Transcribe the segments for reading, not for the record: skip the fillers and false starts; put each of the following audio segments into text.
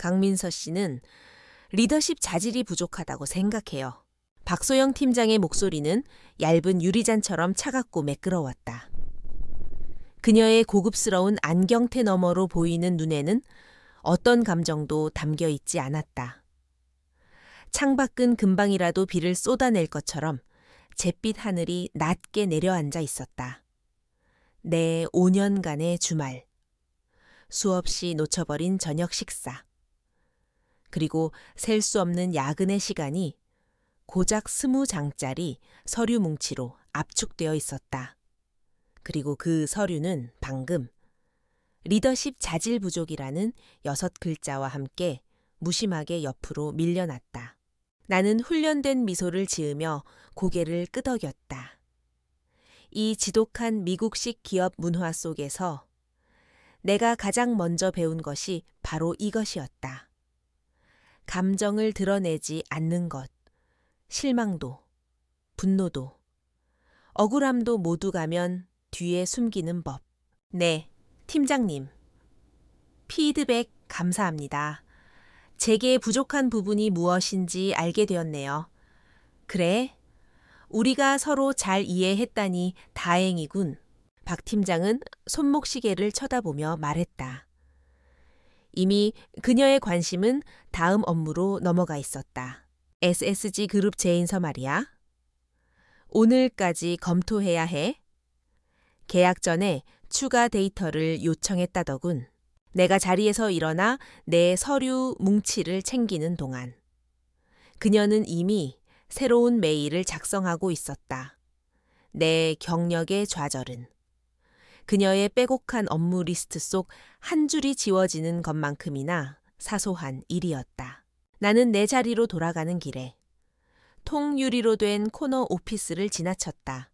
강민서 씨는 리더십 자질이 부족하다고 생각해요. 박소영 팀장의 목소리는 얇은 유리잔처럼 차갑고 매끄러웠다. 그녀의 고급스러운 안경테 너머로 보이는 눈에는 어떤 감정도 담겨 있지 않았다. 창밖은 금방이라도 비를 쏟아낼 것처럼 잿빛 하늘이 낮게 내려앉아 있었다. 내 5년간의 주말. 수없이 놓쳐버린 저녁 식사. 그리고 셀 수 없는 야근의 시간이 고작 20장짜리 서류 뭉치로 압축되어 있었다. 그리고 그 서류는 방금 리더십 자질 부족이라는 6글자와 함께 무심하게 옆으로 밀려났다. 나는 훈련된 미소를 지으며 고개를 끄덕였다. 이 지독한 미국식 기업 문화 속에서 내가 가장 먼저 배운 것이 바로 이것이었다. 감정을 드러내지 않는 것, 실망도, 분노도, 억울함도 모두 가면 뒤에 숨기는 법. 네, 팀장님. 피드백 감사합니다. 제게 부족한 부분이 무엇인지 알게 되었네요. 그래? 우리가 서로 잘 이해했다니 다행이군. 박 팀장은 손목시계를 쳐다보며 말했다. 이미 그녀의 관심은 다음 업무로 넘어가 있었다. SSG 그룹 제인서 말이야. 오늘까지 검토해야 해. 계약 전에 추가 데이터를 요청했다더군. 내가 자리에서 일어나 내 서류 뭉치를 챙기는 동안. 그녀는 이미 새로운 메일을 작성하고 있었다. 내 경력의 좌절은. 그녀의 빼곡한 업무 리스트 속 한 줄이 지워지는 것만큼이나 사소한 일이었다. 나는 내 자리로 돌아가는 길에 통유리로 된 코너 오피스를 지나쳤다.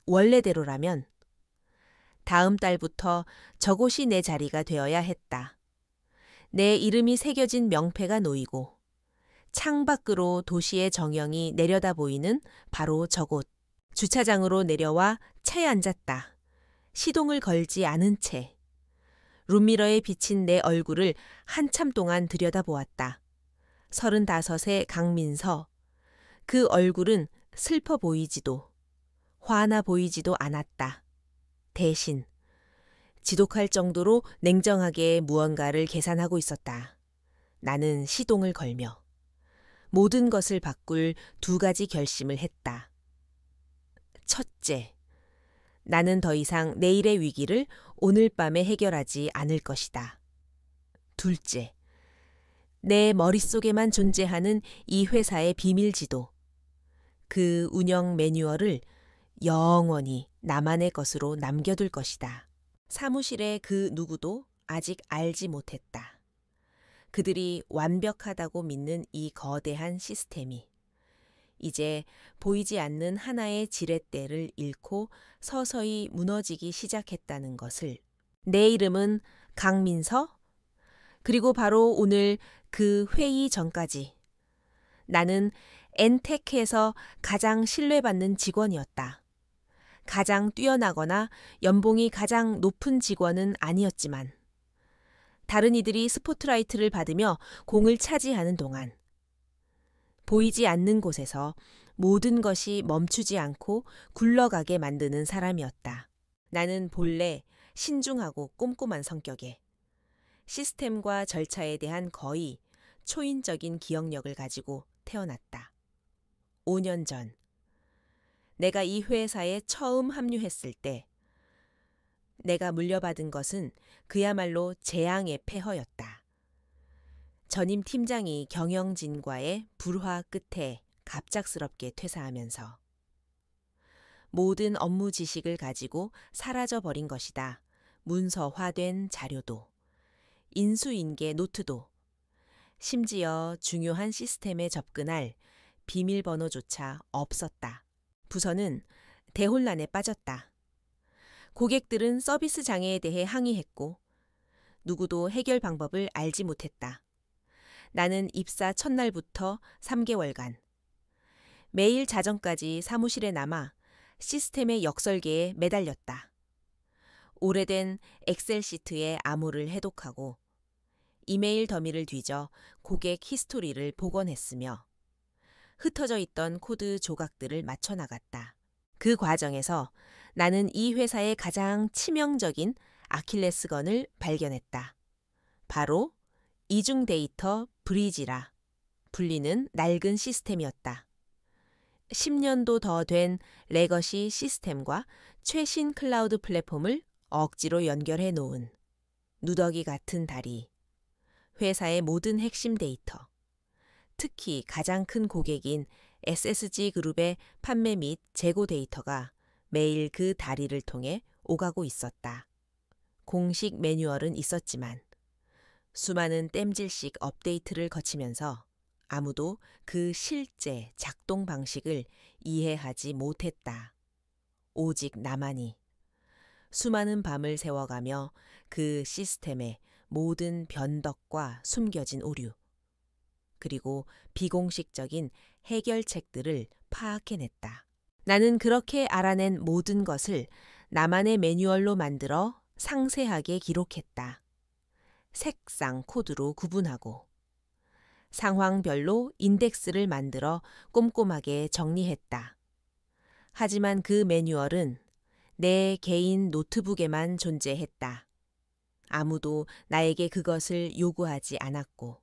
원래대로라면 다음 달부터 저곳이 내 자리가 되어야 했다. 내 이름이 새겨진 명패가 놓이고 창밖으로 도시의 정형이 내려다 보이는 바로 저곳. 주차장으로 내려와 차에 앉았다. 시동을 걸지 않은 채. 룸미러에 비친 내 얼굴을 한참 동안 들여다보았다. 35의 강민서. 그 얼굴은 슬퍼 보이지도 화나 보이지도 않았다. 대신 지독할 정도로 냉정하게 무언가를 계산하고 있었다. 나는 시동을 걸며 모든 것을 바꿀 2가지 결심을 했다. 첫째, 나는 더 이상 내일의 위기를 오늘 밤에 해결하지 않을 것이다. 둘째, 내 머릿속에만 존재하는 이 회사의 비밀지도, 그 운영 매뉴얼을 영원히 나만의 것으로 남겨둘 것이다. 사무실의 그 누구도 아직 알지 못했다. 그들이 완벽하다고 믿는 이 거대한 시스템이 이제 보이지 않는 하나의 지렛대를 잃고 서서히 무너지기 시작했다는 것을. 내 이름은 강민서? 그리고 바로 오늘 그 회의 전까지 나는 엔테크에서 가장 신뢰받는 직원이었다. 가장 뛰어나거나 연봉이 가장 높은 직원은 아니었지만 다른 이들이 스포트라이트를 받으며 공을 차지하는 동안 보이지 않는 곳에서 모든 것이 멈추지 않고 굴러가게 만드는 사람이었다. 나는 본래 신중하고 꼼꼼한 성격에 시스템과 절차에 대한 거의 초인적인 기억력을 가지고 태어났다. 5년 전 내가 이 회사에 처음 합류했을 때 내가 물려받은 것은 그야말로 재앙의 폐허였다. 전임 팀장이 경영진과의 불화 끝에 갑작스럽게 퇴사하면서 모든 업무 지식을 가지고 사라져버린 것이다. 문서화된 자료도, 인수인계 노트도, 심지어 중요한 시스템에 접근할 비밀번호조차 없었다. 부서는 대혼란에 빠졌다. 고객들은 서비스 장애에 대해 항의했고 누구도 해결 방법을 알지 못했다. 나는 입사 첫날부터 3개월간 매일 자정까지 사무실에 남아 시스템의 역설계에 매달렸다. 오래된 엑셀 시트에 암호를 해독하고 이메일 더미를 뒤져 고객 히스토리를 복원했으며 흩어져 있던 코드 조각들을 맞춰 나갔다. 그 과정에서 나는 이 회사의 가장 치명적인 아킬레스건을 발견했다. 바로 이중 데이터 브리지라 불리는 낡은 시스템이었다. 10년도 더 된 레거시 시스템과 최신 클라우드 플랫폼을 억지로 연결해 놓은 누더기 같은 다리. 회사의 모든 핵심 데이터, 특히 가장 큰 고객인 SSG 그룹의 판매 및 재고 데이터가 매일 그 다리를 통해 오가고 있었다. 공식 매뉴얼은 있었지만 수많은 땜질식 업데이트를 거치면서 아무도 그 실제 작동 방식을 이해하지 못했다. 오직 나만이. 수많은 밤을 새워가며 그 시스템의 모든 변덕과 숨겨진 오류, 그리고 비공식적인 해결책들을 파악해냈다. 나는 그렇게 알아낸 모든 것을 나만의 매뉴얼로 만들어 상세하게 기록했다. 색상 코드로 구분하고 상황별로 인덱스를 만들어 꼼꼼하게 정리했다. 하지만 그 매뉴얼은 내 개인 노트북에만 존재했다. 아무도 나에게 그것을 요구하지 않았고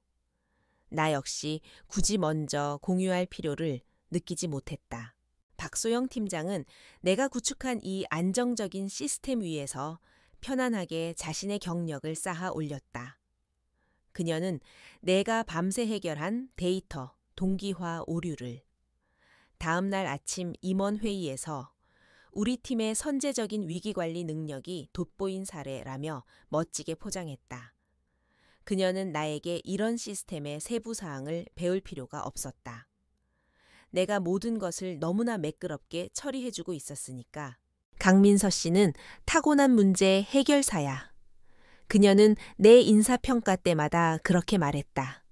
나 역시 굳이 먼저 공유할 필요를 느끼지 못했다. 박소영 팀장은 내가 구축한 이 안정적인 시스템 위에서 편안하게 자신의 경력을 쌓아 올렸다. 그녀는 내가 밤새 해결한 데이터, 동기화 오류를 다음 날 아침 임원 회의에서 우리 팀의 선제적인 위기관리 능력이 돋보인 사례라며 멋지게 포장했다. 그녀는 나에게 이런 시스템의 세부 사항을 배울 필요가 없었다. 내가 모든 것을 너무나 매끄럽게 처리해주고 있었으니까. 강민서 씨는 타고난 문제 해결사야. 그녀는 내 인사평가 때마다 그렇게 말했다.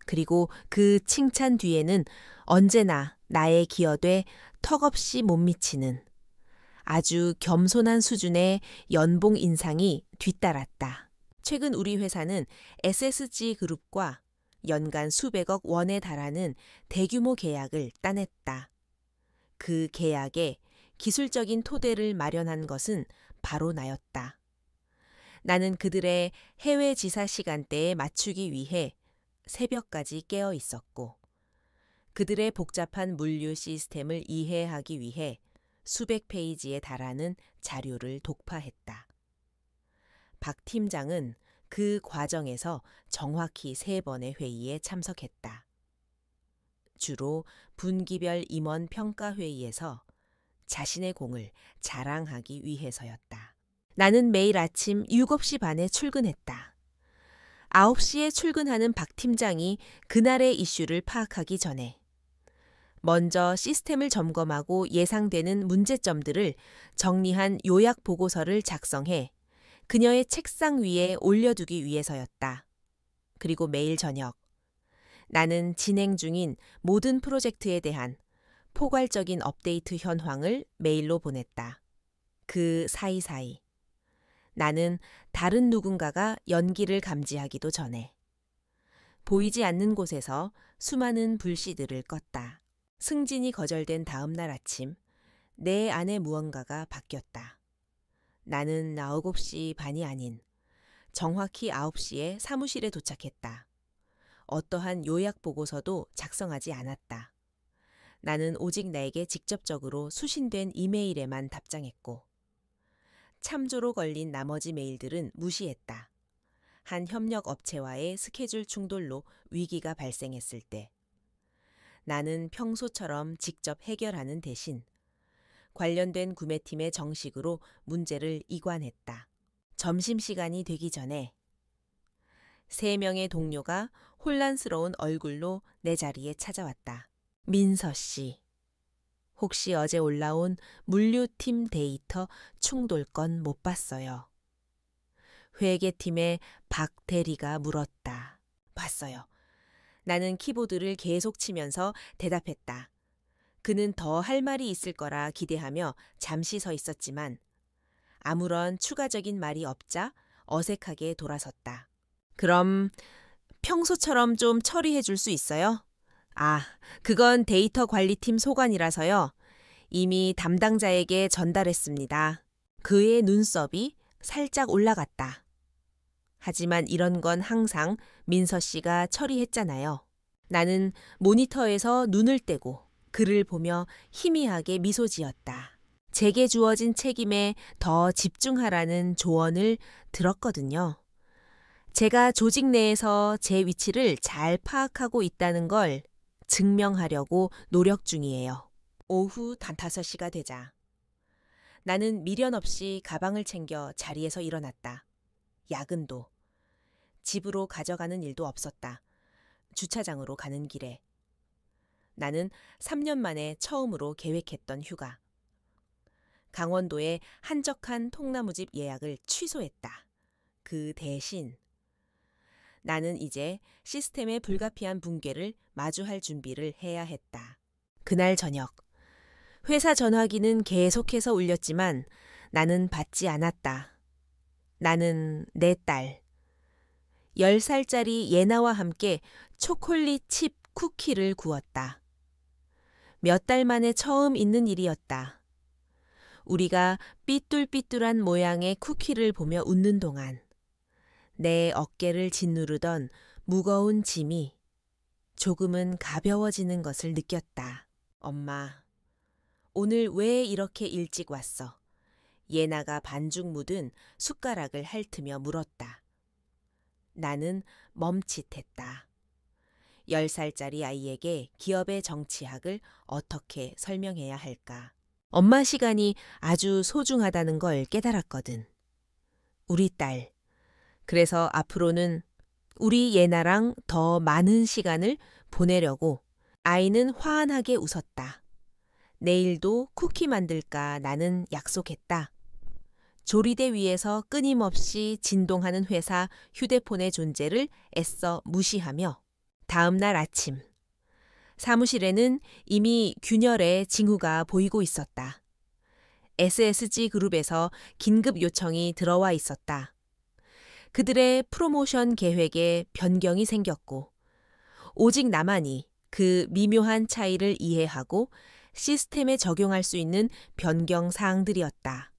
그리고 그 칭찬 뒤에는 언제나 나의 기여돼 턱없이 못 미치는 아주 겸손한 수준의 연봉 인상이 뒤따랐다. 최근 우리 회사는 SSG 그룹과 연간 수백억 원에 달하는 대규모 계약을 따냈다. 그 계약에 기술적인 토대를 마련한 것은 바로 나였다. 나는 그들의 해외 지사 시간대에 맞추기 위해 새벽까지 깨어 있었고 그들의 복잡한 물류 시스템을 이해하기 위해 수백 페이지에 달하는 자료를 독파했다. 박 팀장은 그 과정에서 정확히 3번의 회의에 참석했다. 주로 분기별 임원 평가 회의에서 자신의 공을 자랑하기 위해서였다. 나는 매일 아침 7시 반에 출근했다. 9시에 출근하는 박 팀장이 그날의 이슈를 파악하기 전에 먼저 시스템을 점검하고 예상되는 문제점들을 정리한 요약 보고서를 작성해 그녀의 책상 위에 올려두기 위해서였다. 그리고 매일 저녁, 나는 진행 중인 모든 프로젝트에 대한 포괄적인 업데이트 현황을 메일로 보냈다. 그 사이사이 나는 다른 누군가가 연기를 감지하기도 전에 보이지 않는 곳에서 수많은 불씨들을 껐다. 승진이 거절된 다음 날 아침, 내 안에 무언가가 바뀌었다. 나는 9시 반이 아닌 정확히 9시에 사무실에 도착했다. 어떠한 요약 보고서도 작성하지 않았다. 나는 오직 나에게 직접적으로 수신된 이메일에만 답장했고 참조로 걸린 나머지 메일들은 무시했다. 한 협력 업체와의 스케줄 충돌로 위기가 발생했을 때 나는 평소처럼 직접 해결하는 대신 관련된 구매팀에 정식으로 문제를 이관했다. 점심시간이 되기 전에 3명의 동료가 혼란스러운 얼굴로 내 자리에 찾아왔다. 민서 씨, 혹시 어제 올라온 물류팀 데이터 충돌 건 못 봤어요. 회계팀의 박 대리가 물었다. 봤어요. 나는 키보드를 계속 치면서 대답했다. 그는 더 할 말이 있을 거라 기대하며 잠시 서 있었지만 아무런 추가적인 말이 없자 어색하게 돌아섰다. 그럼 평소처럼 좀 처리해 줄 수 있어요? 아, 그건 데이터 관리팀 소관이라서요. 이미 담당자에게 전달했습니다. 그의 눈썹이 살짝 올라갔다. 하지만 이런 건 항상 민서 씨가 처리했잖아요. 나는 모니터에서 눈을 떼고 그를 보며 희미하게 미소 지었다. 제게 주어진 책임에 더 집중하라는 조언을 들었거든요. 제가 조직 내에서 제 위치를 잘 파악하고 있다는 걸 증명하려고 노력 중이에요. 오후 5시가 되자 나는 미련 없이 가방을 챙겨 자리에서 일어났다. 야근도. 집으로 가져가는 일도 없었다. 주차장으로 가는 길에. 나는 3년 만에 처음으로 계획했던 휴가. 강원도의 한적한 통나무집 예약을 취소했다. 그 대신 나는 이제 시스템의 불가피한 붕괴를 마주할 준비를 해야 했다. 그날 저녁, 회사 전화기는 계속해서 울렸지만 나는 받지 않았다. 나는 내 딸, 10살짜리 예나와 함께 초콜릿 칩 쿠키를 구웠다. 몇 달 만에 처음 있는 일이었다. 우리가 삐뚤삐뚤한 모양의 쿠키를 보며 웃는 동안 내 어깨를 짓누르던 무거운 짐이 조금은 가벼워지는 것을 느꼈다. 엄마, 오늘 왜 이렇게 일찍 왔어? 예나가 반죽 묻은 숟가락을 핥으며 물었다. 나는 멈칫했다. 10살짜리 아이에게 기업의 정치학을 어떻게 설명해야 할까? 엄마 시간이 아주 소중하다는 걸 깨달았거든. 우리 딸. 그래서 앞으로는 우리 예나랑 더 많은 시간을 보내려고. 아이는 환하게 웃었다. 내일도 쿠키 만들까 나는 약속했다. 조리대 위에서 끊임없이 진동하는 회사 휴대폰의 존재를 애써 무시하며 다음 날 아침 사무실에는 이미 균열의 징후가 보이고 있었다. SSG 그룹에서 긴급 요청이 들어와 있었다. 그들의 프로모션 계획에 변경이 생겼고 오직 나만이 그 미묘한 차이를 이해하고 시스템에 적용할 수 있는 변경 사항들이었다.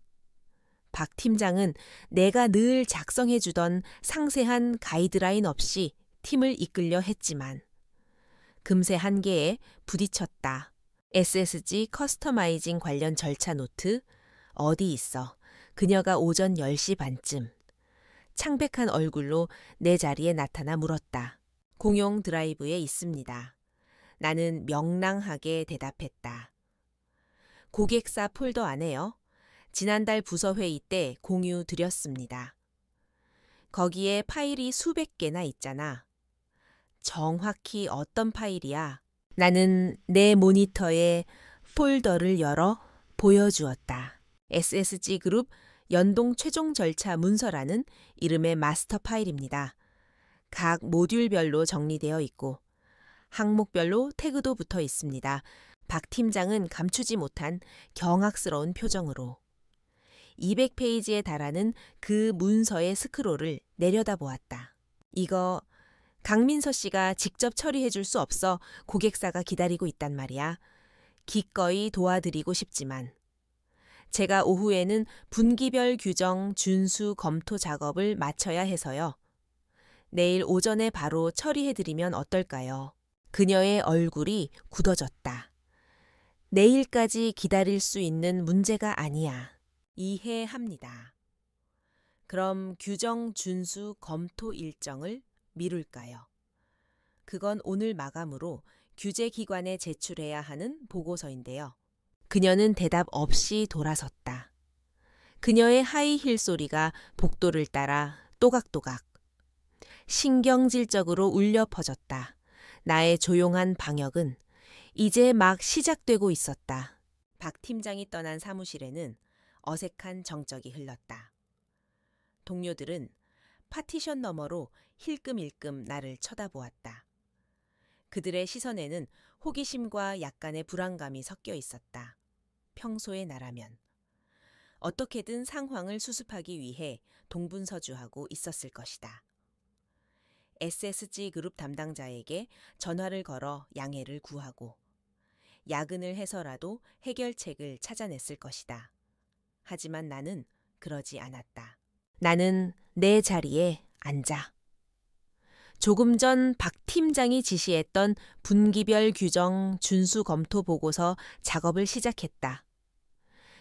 박 팀장은 내가 늘 작성해주던 상세한 가이드라인 없이 팀을 이끌려 했지만 금세 한계에 부딪혔다. SSG 커스터마이징 관련 절차 노트 어디 있어? 그녀가 오전 10시 반쯤 창백한 얼굴로 내 자리에 나타나 물었다. 공용 드라이브에 있습니다. 나는 명랑하게 대답했다. 고객사 폴더 안에요. 지난달 부서 회의 때 공유 드렸습니다. 거기에 파일이 수백 개나 있잖아. 정확히 어떤 파일이야? 나는 내 모니터에 폴더를 열어 보여주었다. SSG 그룹 연동 최종 절차 문서라는 이름의 마스터 파일입니다. 각 모듈별로 정리되어 있고 항목별로 태그도 붙어 있습니다. 박 팀장은 감추지 못한 경악스러운 표정으로 200페이지에 달하는 그 문서의 스크롤을 내려다보았다. 이거 강민서 씨가 직접 처리해 줄 수 없어 고객사가 기다리고 있단 말이야. 기꺼이 도와드리고 싶지만 제가 오후에는 분기별 규정 준수 검토 작업을 마쳐야 해서요. 내일 오전에 바로 처리해드리면 어떨까요? 그녀의 얼굴이 굳어졌다. 내일까지 기다릴 수 있는 문제가 아니야. 이해합니다. 그럼 규정 준수 검토 일정을 미룰까요? 그건 오늘 마감으로 규제기관에 제출해야 하는 보고서인데요. 그녀는 대답 없이 돌아섰다. 그녀의 하이힐 소리가 복도를 따라 또각또각 신경질적으로 울려 퍼졌다. 나의 조용한 방역은 이제 막 시작되고 있었다. 박 팀장이 떠난 사무실에는 어색한 정적이 흘렀다. 동료들은 파티션 너머로 힐끔힐끔 나를 쳐다보았다. 그들의 시선에는 호기심과 약간의 불안감이 섞여 있었다. 평소의 나라면 어떻게든 상황을 수습하기 위해 동분서주하고 있었을 것이다. SSG 그룹 담당자에게 전화를 걸어 양해를 구하고 야근을 해서라도 해결책을 찾아냈을 것이다. 하지만 나는 그러지 않았다. 나는 내 자리에 앉아. 조금 전 박 팀장이 지시했던 분기별 규정 준수 검토 보고서 작업을 시작했다.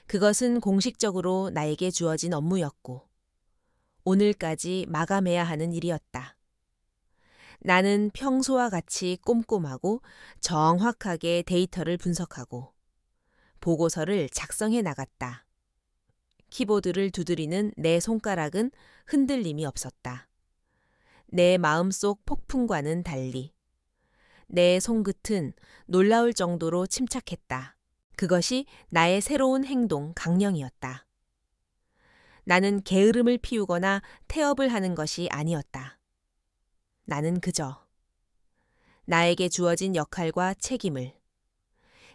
그것은 공식적으로 나에게 주어진 업무였고 오늘까지 마감해야 하는 일이었다. 나는 평소와 같이 꼼꼼하고 정확하게 데이터를 분석하고 보고서를 작성해 나갔다. 키보드를 두드리는 내 손가락은 흔들림이 없었다. 내 마음속 폭풍과는 달리 내 손끝은 놀라울 정도로 침착했다. 그것이 나의 새로운 행동 강령이었다. 나는 게으름을 피우거나 태업을 하는 것이 아니었다. 나는 그저 나에게 주어진 역할과 책임을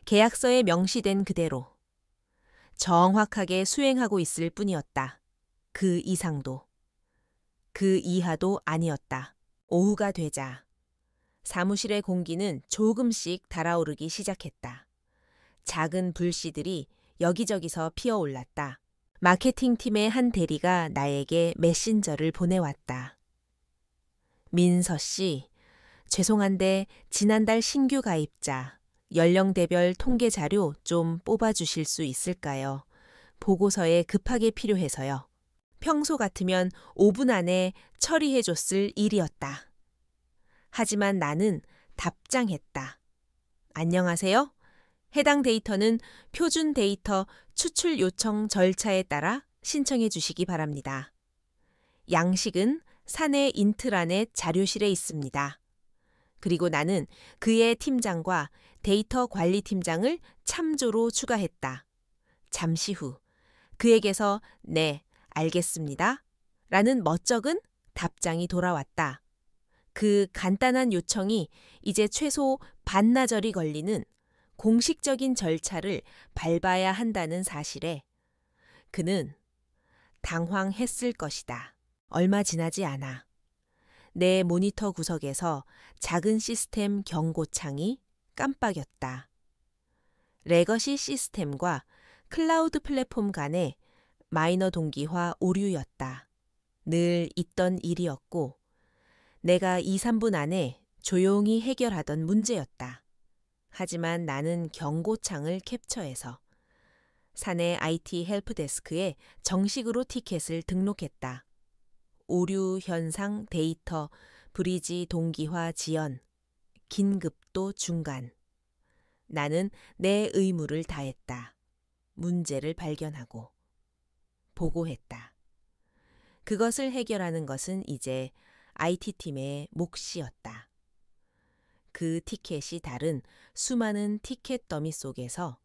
계약서에 명시된 그대로 정확하게 수행하고 있을 뿐이었다. 그 이상도, 그 이하도 아니었다. 오후가 되자 사무실의 공기는 조금씩 달아오르기 시작했다. 작은 불씨들이 여기저기서 피어올랐다. 마케팅팀의 한 대리가 나에게 메신저를 보내왔다. 민서 씨, 죄송한데 지난달 신규 가입자 연령대별 통계 자료 좀 뽑아주실 수 있을까요? 보고서에 급하게 필요해서요. 평소 같으면 5분 안에 처리해줬을 일이었다. 하지만 나는 답장했다. 안녕하세요. 해당 데이터는 표준 데이터 추출 요청 절차에 따라 신청해 주시기 바랍니다. 양식은 사내 인트라넷 자료실에 있습니다. 그리고 나는 그의 팀장과 데이터 관리팀장을 참조로 추가했다. 잠시 후 그에게서 네, 알겠습니다. 라는 멋쩍은 답장이 돌아왔다. 그 간단한 요청이 이제 최소 반나절이 걸리는 공식적인 절차를 밟아야 한다는 사실에 그는 당황했을 것이다. 얼마 지나지 않아 내 모니터 구석에서 작은 시스템 경고창이 깜빡였다. 레거시 시스템과 클라우드 플랫폼 간의 마이너 동기화 오류였다. 늘 있던 일이었고 내가 2, 3분 안에 조용히 해결하던 문제였다. 하지만 나는 경고창을 캡처해서 사내 IT 헬프데스크에 정식으로 티켓을 등록했다. 오류 현상 데이터 브리지 동기화 지연, 긴급도 중간. 나는 내 의무를 다했다. 문제를 발견하고 보고했다. 그것을 해결하는 것은 이제 IT팀의 몫이었다. 그 티켓이 다른 수많은 티켓 더미 속에서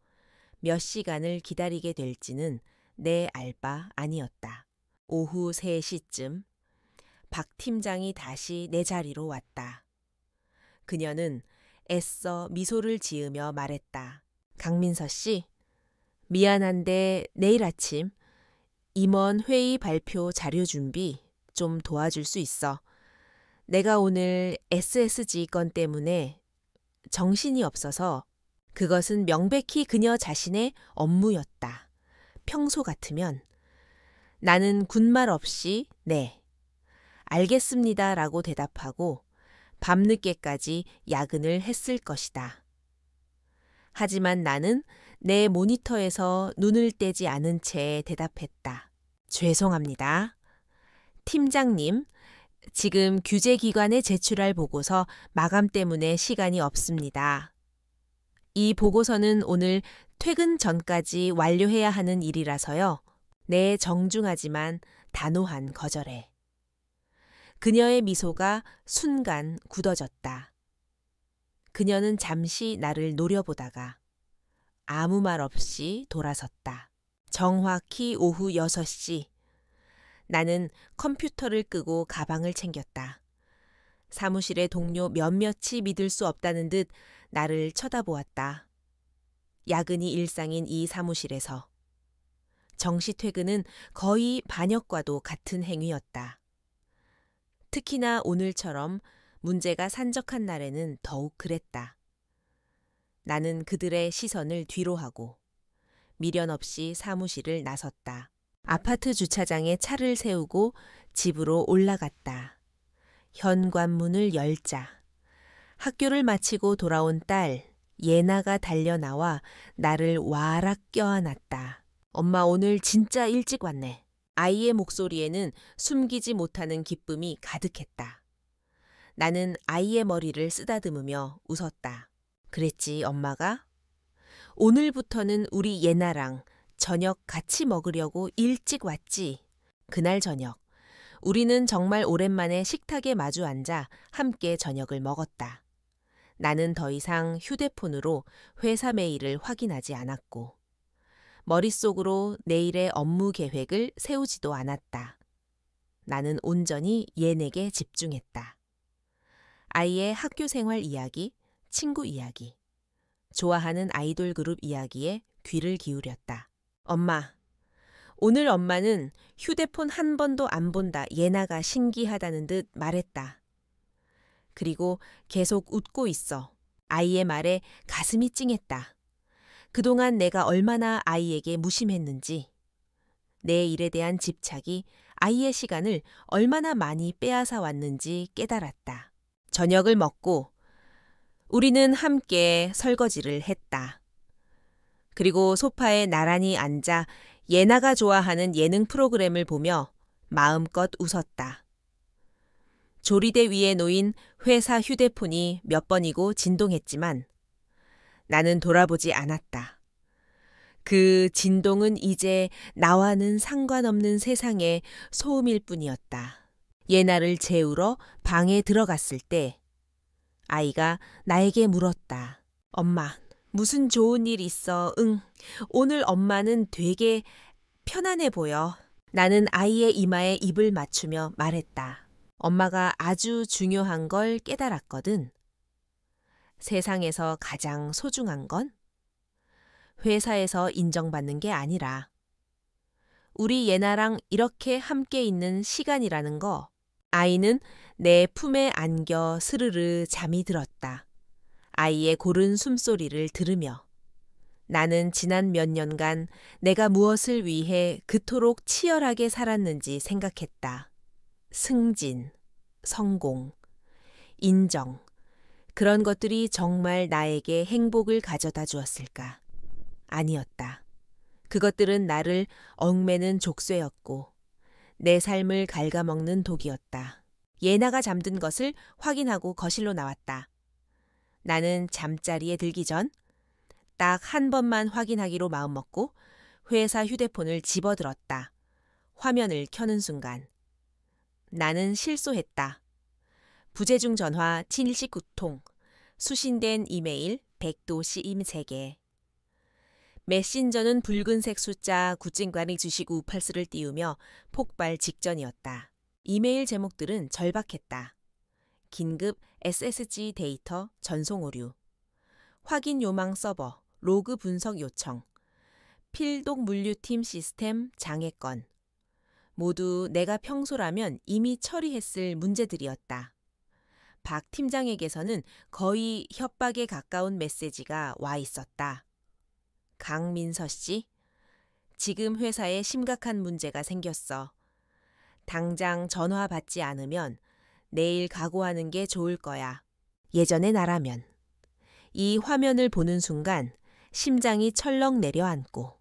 몇 시간을 기다리게 될지는 내 알 바 아니었다. 오후 3시쯤 박 팀장이 다시 내 자리로 왔다. 그녀는 애써 미소를 지으며 말했다. 강민서 씨, 미안한데 내일 아침 임원 회의 발표 자료 준비 좀 도와줄 수 있어. 내가 오늘 SSG 건 때문에 정신이 없어서. 그것은 명백히 그녀 자신의 업무였다. 평소 같으면 나는 군말 없이 네, 알겠습니다라고 대답하고 밤늦게까지 야근을 했을 것이다. 하지만 나는 내 모니터에서 눈을 떼지 않은 채 대답했다. 죄송합니다. 팀장님, 지금 규제기관에 제출할 보고서 마감 때문에 시간이 없습니다. 이 보고서는 오늘 퇴근 전까지 완료해야 하는 일이라서요. 내 정중하지만 단호한 거절에. 그녀의 미소가 순간 굳어졌다. 그녀는 잠시 나를 노려보다가 아무 말 없이 돌아섰다. 정확히 오후 6시. 나는 컴퓨터를 끄고 가방을 챙겼다. 사무실의 동료 몇몇이 믿을 수 없다는 듯 나를 쳐다보았다. 야근이 일상인 이 사무실에서 정시 퇴근은 거의 반역과도 같은 행위였다. 특히나 오늘처럼 문제가 산적한 날에는 더욱 그랬다. 나는 그들의 시선을 뒤로 하고 미련 없이 사무실을 나섰다. 아파트 주차장에 차를 세우고 집으로 올라갔다. 현관문을 열자 학교를 마치고 돌아온 딸 예나가 달려나와 나를 와락 껴안았다. 엄마 오늘 진짜 일찍 왔네. 아이의 목소리에는 숨기지 못하는 기쁨이 가득했다. 나는 아이의 머리를 쓰다듬으며 웃었다. 그랬지 엄마가? 오늘부터는 우리 예나랑 저녁 같이 먹으려고 일찍 왔지. 그날 저녁 우리는 정말 오랜만에 식탁에 마주 앉아 함께 저녁을 먹었다. 나는 더 이상 휴대폰으로 회사 메일을 확인하지 않았고 머릿속으로 내일의 업무 계획을 세우지도 않았다. 나는 온전히 예에게 집중했다. 아이의 학교 생활 이야기, 친구 이야기, 좋아하는 아이돌 그룹 이야기에 귀를 기울였다. 엄마, 오늘 엄마는 휴대폰 한 번도 안 본다 예나가 신기하다는 듯 말했다. 그리고 계속 웃고 있어. 아이의 말에 가슴이 찡했다. 그동안 내가 얼마나 아이에게 무심했는지, 내 일에 대한 집착이 아이의 시간을 얼마나 많이 빼앗아 왔는지 깨달았다. 저녁을 먹고 우리는 함께 설거지를 했다. 그리고 소파에 나란히 앉아 예나가 좋아하는 예능 프로그램을 보며 마음껏 웃었다. 조리대 위에 놓인 회사 휴대폰이 몇 번이고 진동했지만 나는 돌아보지 않았다. 그 진동은 이제 나와는 상관없는 세상의 소음일 뿐이었다. 예나를 재우러 방에 들어갔을 때 아이가 나에게 물었다. 엄마, 무슨 좋은 일 있어? 응, 오늘 엄마는 되게 편안해 보여. 나는 아이의 이마에 입을 맞추며 말했다. 엄마가 아주 중요한 걸 깨달았거든. 세상에서 가장 소중한 건 회사에서 인정받는 게 아니라 우리 예나랑 이렇게 함께 있는 시간이라는 거. 아이는 내 품에 안겨 스르르 잠이 들었다. 아이의 고른 숨소리를 들으며 나는 지난 몇 년간 내가 무엇을 위해 그토록 치열하게 살았는지 생각했다. 승진, 성공, 인정, 그런 것들이 정말 나에게 행복을 가져다 주었을까? 아니었다. 그것들은 나를 얽매는 족쇄였고 내 삶을 갉아먹는 독이었다. 예나가 잠든 것을 확인하고 거실로 나왔다. 나는 잠자리에 들기 전 딱 한 번만 확인하기로 마음먹고 회사 휴대폰을 집어들었다. 화면을 켜는 순간 나는 실소했다. 부재중 전화 79통, 수신된 이메일 100도씨 임세개. 메신저는 붉은색 숫자 9찡가리 주시고 우팔스를 띄우며 폭발 직전이었다. 이메일 제목들은 절박했다. 긴급 SSG 데이터 전송 오류, 확인 요망 서버, 로그 분석 요청, 필독 물류팀 시스템 장애건. 모두 내가 평소라면 이미 처리했을 문제들이었다. 박 팀장에게서는 거의 협박에 가까운 메시지가 와 있었다. 강민서 씨, 지금 회사에 심각한 문제가 생겼어. 당장 전화 받지 않으면 내일 각오하는 게 좋을 거야. 예전의 나라면. 이 화면을 보는 순간 심장이 철렁 내려앉고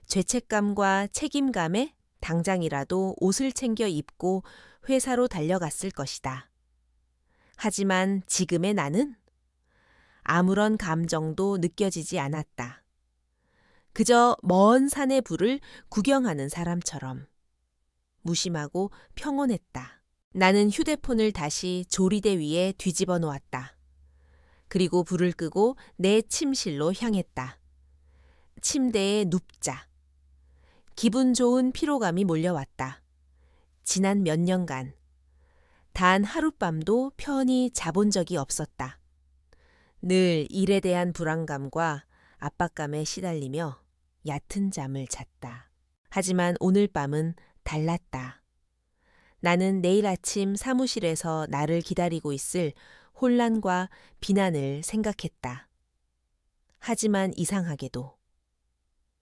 죄책감과 책임감에 당장이라도 옷을 챙겨 입고 회사로 달려갔을 것이다. 하지만 지금의 나는 아무런 감정도 느껴지지 않았다. 그저 먼 산의 불을 구경하는 사람처럼 무심하고 평온했다. 나는 휴대폰을 다시 조리대 위에 뒤집어 놓았다. 그리고 불을 끄고 내 침실로 향했다. 침대에 눕자. 기분 좋은 피로감이 몰려왔다. 지난 몇 년간 단 하룻밤도 편히 자본 적이 없었다. 늘 일에 대한 불안감과 압박감에 시달리며 얕은 잠을 잤다. 하지만 오늘 밤은 달랐다. 나는 내일 아침 사무실에서 나를 기다리고 있을 혼란과 비난을 생각했다. 하지만 이상하게도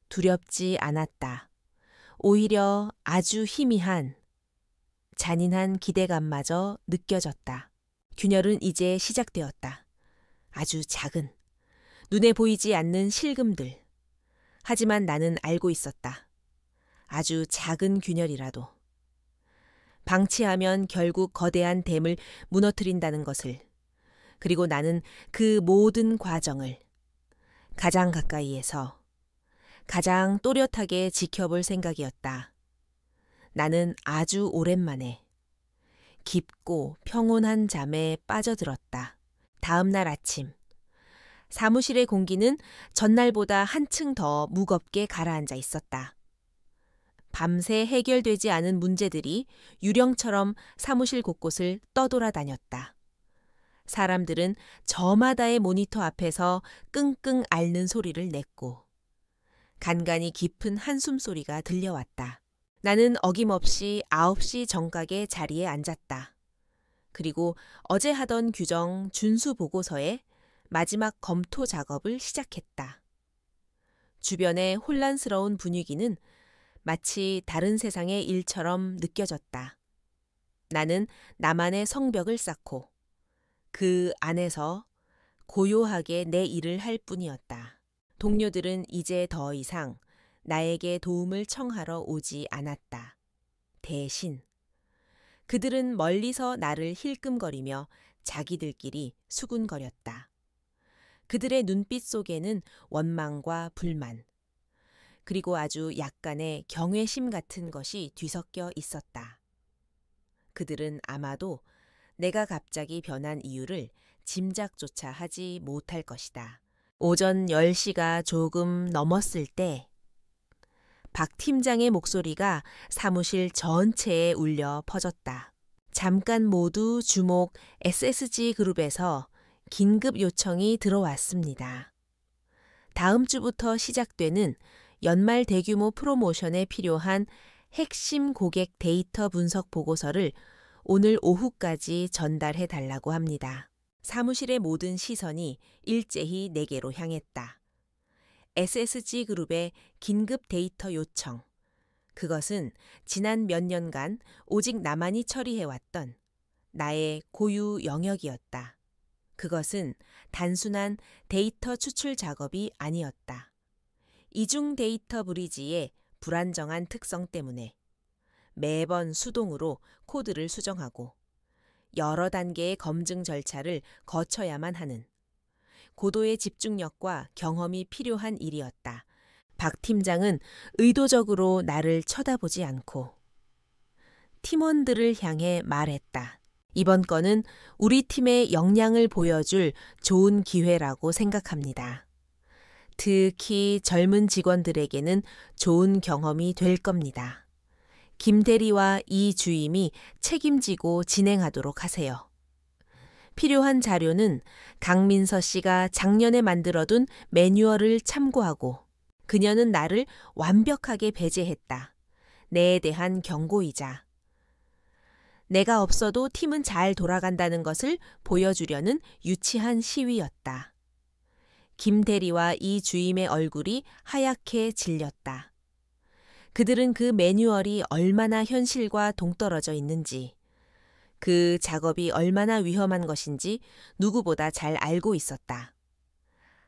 두렵지 않았다. 오히려 아주 희미한, 잔인한 기대감마저 느껴졌다. 균열은 이제 시작되었다. 아주 작은, 눈에 보이지 않는 실금들. 하지만 나는 알고 있었다. 아주 작은 균열이라도. 방치하면 결국 거대한 댐을 무너뜨린다는 것을. 그리고 나는 그 모든 과정을 가장 가까이에서 가장 또렷하게 지켜볼 생각이었다. 나는 아주 오랜만에 깊고 평온한 잠에 빠져들었다. 다음 날 아침, 사무실의 공기는 전날보다 한층 더 무겁게 가라앉아 있었다. 밤새 해결되지 않은 문제들이 유령처럼 사무실 곳곳을 떠돌아다녔다. 사람들은 저마다의 모니터 앞에서 끙끙 앓는 소리를 냈고 간간이 깊은 한숨 소리가 들려왔다. 나는 어김없이 9시 정각의 자리에 앉았다. 그리고 어제 하던 규정 준수 보고서에 마지막 검토 작업을 시작했다. 주변의 혼란스러운 분위기는 마치 다른 세상의 일처럼 느껴졌다. 나는 나만의 성벽을 쌓고 그 안에서 고요하게 내 일을 할 뿐이었다. 동료들은 이제 더 이상 나에게 도움을 청하러 오지 않았다. 대신 그들은 멀리서 나를 힐끔거리며 자기들끼리 수군거렸다. 그들의 눈빛 속에는 원망과 불만, 그리고 아주 약간의 경외심 같은 것이 뒤섞여 있었다. 그들은 아마도 내가 갑자기 변한 이유를 짐작조차 하지 못할 것이다. 오전 10시가 조금 넘었을 때 박 팀장의 목소리가 사무실 전체에 울려 퍼졌다. 잠깐 모두 주목 SSG 그룹에서 긴급 요청이 들어왔습니다. 다음 주부터 시작되는 연말 대규모 프로모션에 필요한 핵심 고객 데이터 분석 보고서를 오늘 오후까지 전달해 달라고 합니다. 사무실의 모든 시선이 일제히 내게로 향했다. SSG 그룹의 긴급 데이터 요청. 그것은 지난 몇 년간 오직 나만이 처리해왔던 나의 고유 영역이었다. 그것은 단순한 데이터 추출 작업이 아니었다. 이중 데이터 브리지의 불안정한 특성 때문에 매번 수동으로 코드를 수정하고 여러 단계의 검증 절차를 거쳐야만 하는 고도의 집중력과 경험이 필요한 일이었다. 박 팀장은 의도적으로 나를 쳐다보지 않고 팀원들을 향해 말했다. 이번 건은 우리 팀의 역량을 보여줄 좋은 기회라고 생각합니다. 특히 젊은 직원들에게는 좋은 경험이 될 겁니다. 김 대리와 이 주임이 책임지고 진행하도록 하세요. 필요한 자료는 강민서 씨가 작년에 만들어둔 매뉴얼을 참고하고 그녀는 나를 완벽하게 배제했다. 내에 대한 경고이자 내가 없어도 팀은 잘 돌아간다는 것을 보여주려는 유치한 시위였다. 김 대리와 이 주임의 얼굴이 하얗게 질렸다. 그들은 그 매뉴얼이 얼마나 현실과 동떨어져 있는지, 그 작업이 얼마나 위험한 것인지 누구보다 잘 알고 있었다.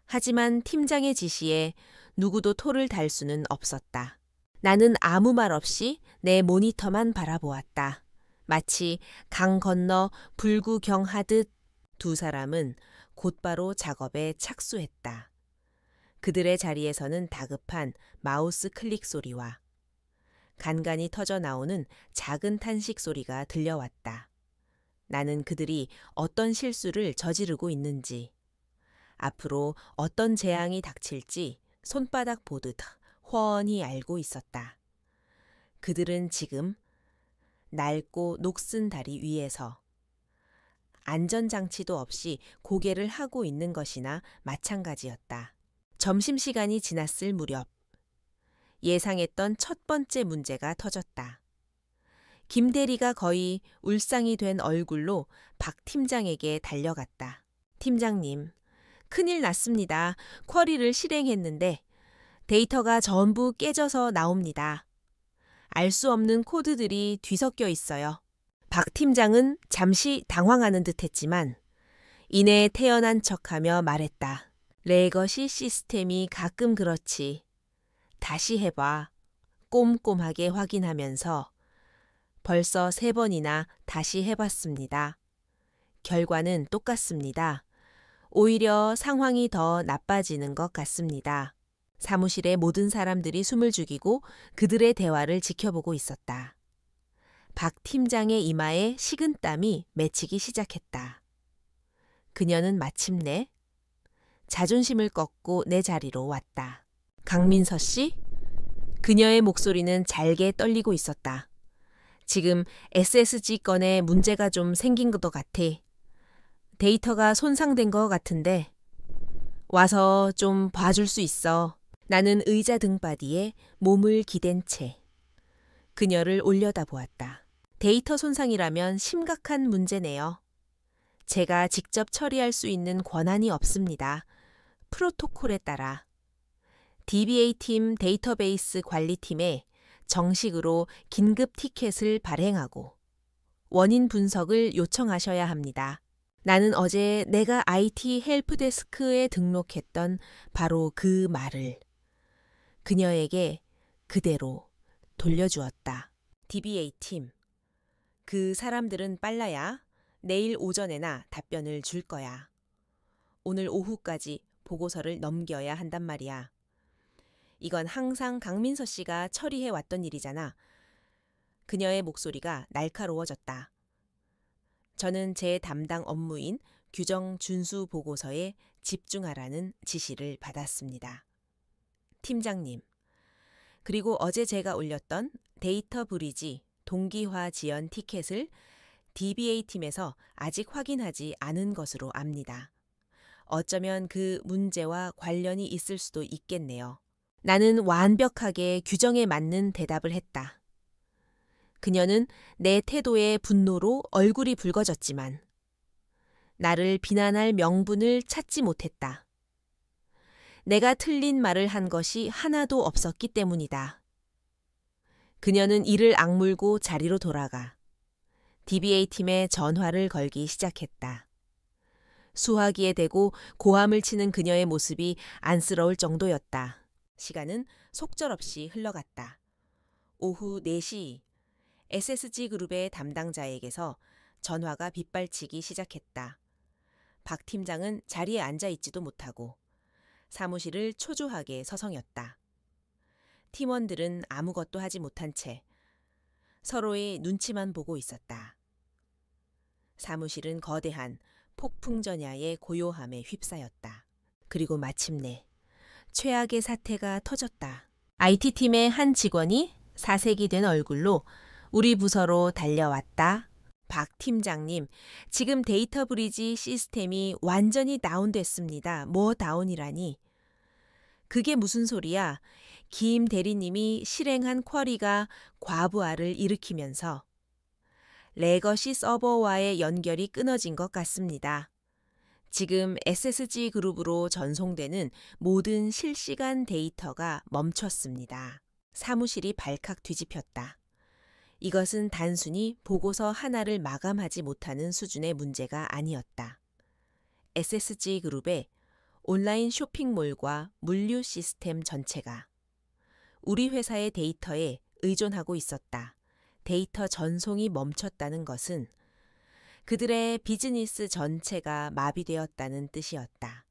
하지만 팀장의 지시에 누구도 토를 달 수는 없었다. 나는 아무 말 없이 내 모니터만 바라보았다. 마치 강 건너 불구경하듯 두 사람은 곧바로 작업에 착수했다. 그들의 자리에서는 다급한 마우스 클릭 소리와 간간이 터져 나오는 작은 탄식 소리가 들려왔다. 나는 그들이 어떤 실수를 저지르고 있는지, 앞으로 어떤 재앙이 닥칠지 손바닥 보듯 훤히 알고 있었다. 그들은 지금 낡고 녹슨 다리 위에서 안전장치도 없이 고개를 하고 있는 것이나 마찬가지였다. 점심시간이 지났을 무렵 예상했던 첫 번째 문제가 터졌다. 김 대리가 거의 울상이 된 얼굴로 박 팀장에게 달려갔다. 팀장님, 큰일 났습니다. 쿼리를 실행했는데 데이터가 전부 깨져서 나옵니다. 알 수 없는 코드들이 뒤섞여 있어요. 박 팀장은 잠시 당황하는 듯했지만 이내 태연한 척하며 말했다. 레거시 시스템이 가끔 그렇지. 다시 해봐. 꼼꼼하게 확인하면서 벌써 3번이나 다시 해봤습니다. 결과는 똑같습니다. 오히려 상황이 더 나빠지는 것 같습니다. 사무실의 모든 사람들이 숨을 죽이고 그들의 대화를 지켜보고 있었다. 박 팀장의 이마에 식은땀이 맺히기 시작했다. 그녀는 마침내 자존심을 꺾고 내 자리로 왔다. 강민서 씨? 그녀의 목소리는 잘게 떨리고 있었다. 지금 SSG 건에 문제가 좀 생긴 것 같아. 데이터가 손상된 것 같은데 와서 좀 봐줄 수 있어. 나는 의자 등바디에 몸을 기댄 채 그녀를 올려다보았다. 데이터 손상이라면 심각한 문제네요. 제가 직접 처리할 수 있는 권한이 없습니다. 프로토콜에 따라. DBA팀 데이터베이스 관리팀에 정식으로 긴급 티켓을 발행하고 원인 분석을 요청하셔야 합니다. 나는 어제 내가 IT 헬프데스크에 등록했던 바로 그 말을 그녀에게 그대로 돌려주었다. DBA팀. 그 사람들은 빨라야 내일 오전에나 답변을 줄 거야. 오늘 오후까지 보고서를 넘겨야 한단 말이야. 이건 항상 강민서 씨가 처리해 왔던 일이잖아. 그녀의 목소리가 날카로워졌다. 저는 제 담당 업무인 규정 준수 보고서에 집중하라는 지시를 받았습니다. 팀장님, 그리고 어제 제가 올렸던 데이터 브리지 동기화 지연 티켓을 DBA팀에서 아직 확인하지 않은 것으로 압니다. 어쩌면 그 문제와 관련이 있을 수도 있겠네요. 나는 완벽하게 규정에 맞는 대답을 했다. 그녀는 내 태도에 분노로 얼굴이 붉어졌지만 나를 비난할 명분을 찾지 못했다. 내가 틀린 말을 한 것이 하나도 없었기 때문이다. 그녀는 이를 악물고 자리로 돌아가 DBA팀에 전화를 걸기 시작했다. 수화기에 대고 고함을 치는 그녀의 모습이 안쓰러울 정도였다. 시간은 속절없이 흘러갔다. 오후 4시 SSG 그룹의 담당자에게서 전화가 빗발치기 시작했다. 박 팀장은 자리에 앉아 있지도 못하고 사무실을 초조하게 서성였다. 팀원들은 아무것도 하지 못한 채 서로의 눈치만 보고 있었다. 사무실은 거대한 폭풍전야의 고요함에 휩싸였다. 그리고 마침내 최악의 사태가 터졌다. IT팀의 한 직원이 사색이 된 얼굴로 우리 부서로 달려왔다. 박 팀장님, 지금 데이터 브리지 시스템이 완전히 다운됐습니다. 뭐 다운이라니. 그게 무슨 소리야. 김 대리님이 실행한 쿼리가 과부하를 일으키면서 레거시 서버와의 연결이 끊어진 것 같습니다. 지금 SSG 그룹으로 전송되는 모든 실시간 데이터가 멈췄습니다. 사무실이 발칵 뒤집혔다. 이것은 단순히 보고서 하나를 마감하지 못하는 수준의 문제가 아니었다. SSG 그룹의 온라인 쇼핑몰과 물류 시스템 전체가 우리 회사의 데이터에 의존하고 있었다. 데이터 전송이 멈췄다는 것은 그들의 비즈니스 전체가 마비되었다는 뜻이었다.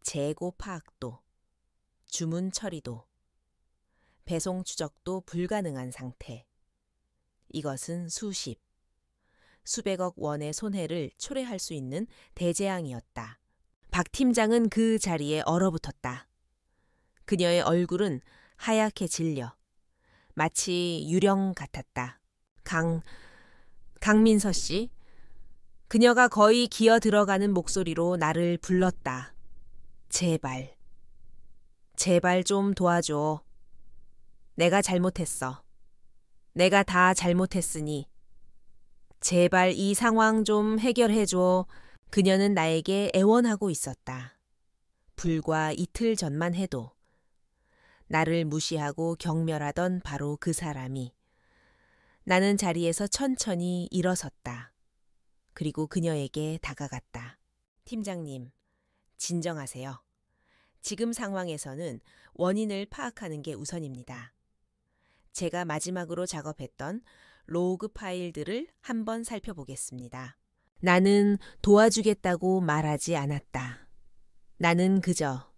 재고 파악도, 주문 처리도, 배송 추적도 불가능한 상태. 이것은 수백억 원의 손해를 초래할 수 있는 대재앙이었다. 박 팀장은 그 자리에 얼어붙었다. 그녀의 얼굴은 하얗게 질려 마치 유령 같았다. 강민서 씨? 그녀가 거의 기어 들어가는 목소리로 나를 불렀다. 제발 좀 도와줘. 내가 잘못했어. 내가 다 잘못했으니 제발 이 상황 좀 해결해줘. 그녀는 나에게 애원하고 있었다. 불과 이틀 전만 해도 나를 무시하고 경멸하던 바로 그 사람이 나는 자리에서 천천히 일어섰다. 그리고 그녀에게 다가갔다. 팀장님, 진정하세요. 지금 상황에서는 원인을 파악하는 게 우선입니다. 제가 마지막으로 작업했던 로그 파일들을 한번 살펴보겠습니다. 나는 도와주겠다고 말하지 않았다. 나는 그저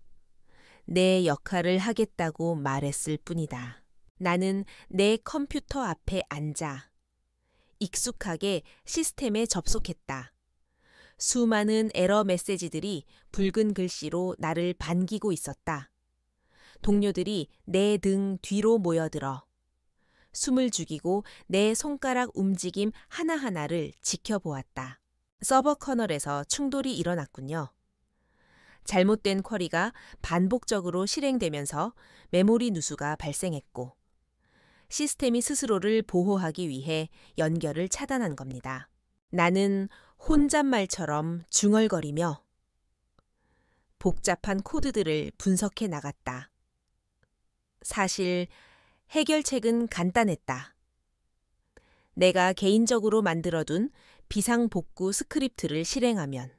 내 역할을 하겠다고 말했을 뿐이다. 나는 내 컴퓨터 앞에 앉아 익숙하게 시스템에 접속했다. 수많은 에러 메시지들이 붉은 글씨로 나를 반기고 있었다. 동료들이 내 등 뒤로 모여들어 숨을 죽이고 내 손가락 움직임 하나하나를 지켜보았다. 서버 커널에서 충돌이 일어났군요. 잘못된 쿼리가 반복적으로 실행되면서 메모리 누수가 발생했고 시스템이 스스로를 보호하기 위해 연결을 차단한 겁니다. 나는 혼잣말처럼 중얼거리며 복잡한 코드들을 분석해 나갔다. 사실 해결책은 간단했다. 내가 개인적으로 만들어둔 비상복구 스크립트를 실행하면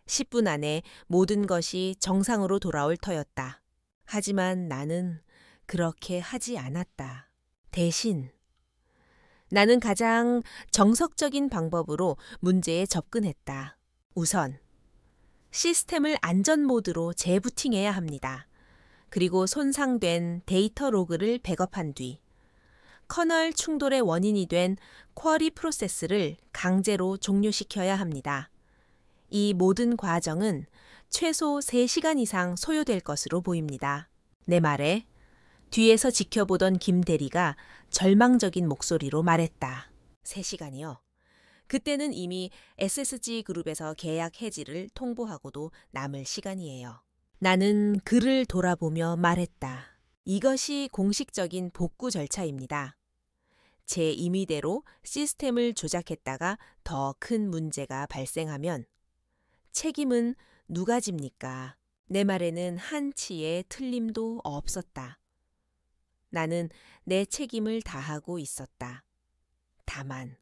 10분 안에 모든 것이 정상으로 돌아올 터였다. 하지만 나는 그렇게 하지 않았다. 대신 나는 가장 정석적인 방법으로 문제에 접근했다. 우선 시스템을 안전 모드로 재부팅해야 합니다. 그리고 손상된 데이터 로그를 백업한 뒤 커널 충돌의 원인이 된 쿼리 프로세스를 강제로 종료시켜야 합니다. 이 모든 과정은 최소 3시간 이상 소요될 것으로 보입니다. 내 말에 뒤에서 지켜보던 김 대리가 절망적인 목소리로 말했다. 3시간이요? 그때는 이미 SSG 그룹에서 계약 해지를 통보하고도 남을 시간이에요. 나는 그를 돌아보며 말했다. 이것이 공식적인 복구 절차입니다. 제 임의대로 시스템을 조작했다가 더 큰 문제가 발생하면 책임은 누가 집니까? 내 말에는 한치의 틀림도 없었다. 나는 내 책임을 다하고 있었다. 다만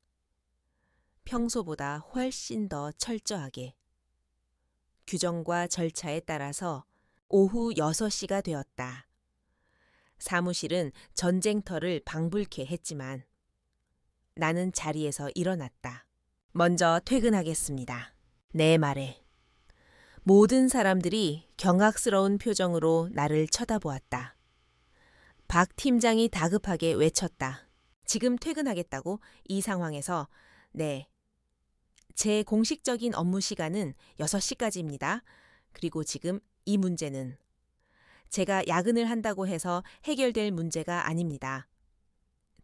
평소보다 훨씬 더 철저하게. 규정과 절차에 따라서 오후 6시가 되었다. 사무실은 전쟁터를 방불케 했지만 나는 자리에서 일어났다. 먼저 퇴근하겠습니다. 내 말에 모든 사람들이 경악스러운 표정으로 나를 쳐다보았다. 박 팀장이 다급하게 외쳤다. 지금 퇴근하겠다고? 이 상황에서? 네. 제 공식적인 업무 시간은 6시까지입니다. 그리고 지금 이 문제는 제가 야근을 한다고 해서 해결될 문제가 아닙니다.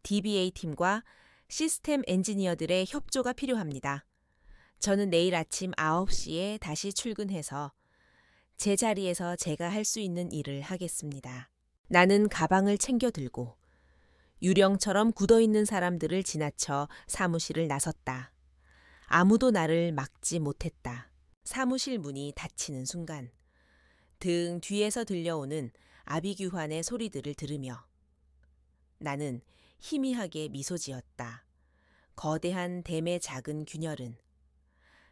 DBA 팀과 시스템 엔지니어들의 협조가 필요합니다. 저는 내일 아침 9시에 다시 출근해서 제 자리에서 제가 할 수 있는 일을 하겠습니다. 나는 가방을 챙겨 들고 유령처럼 굳어있는 사람들을 지나쳐 사무실을 나섰다. 아무도 나를 막지 못했다. 사무실 문이 닫히는 순간 등 뒤에서 들려오는 아비규환의 소리들을 들으며 나는 희미하게 미소 지었다. 거대한 댐의 작은 균열은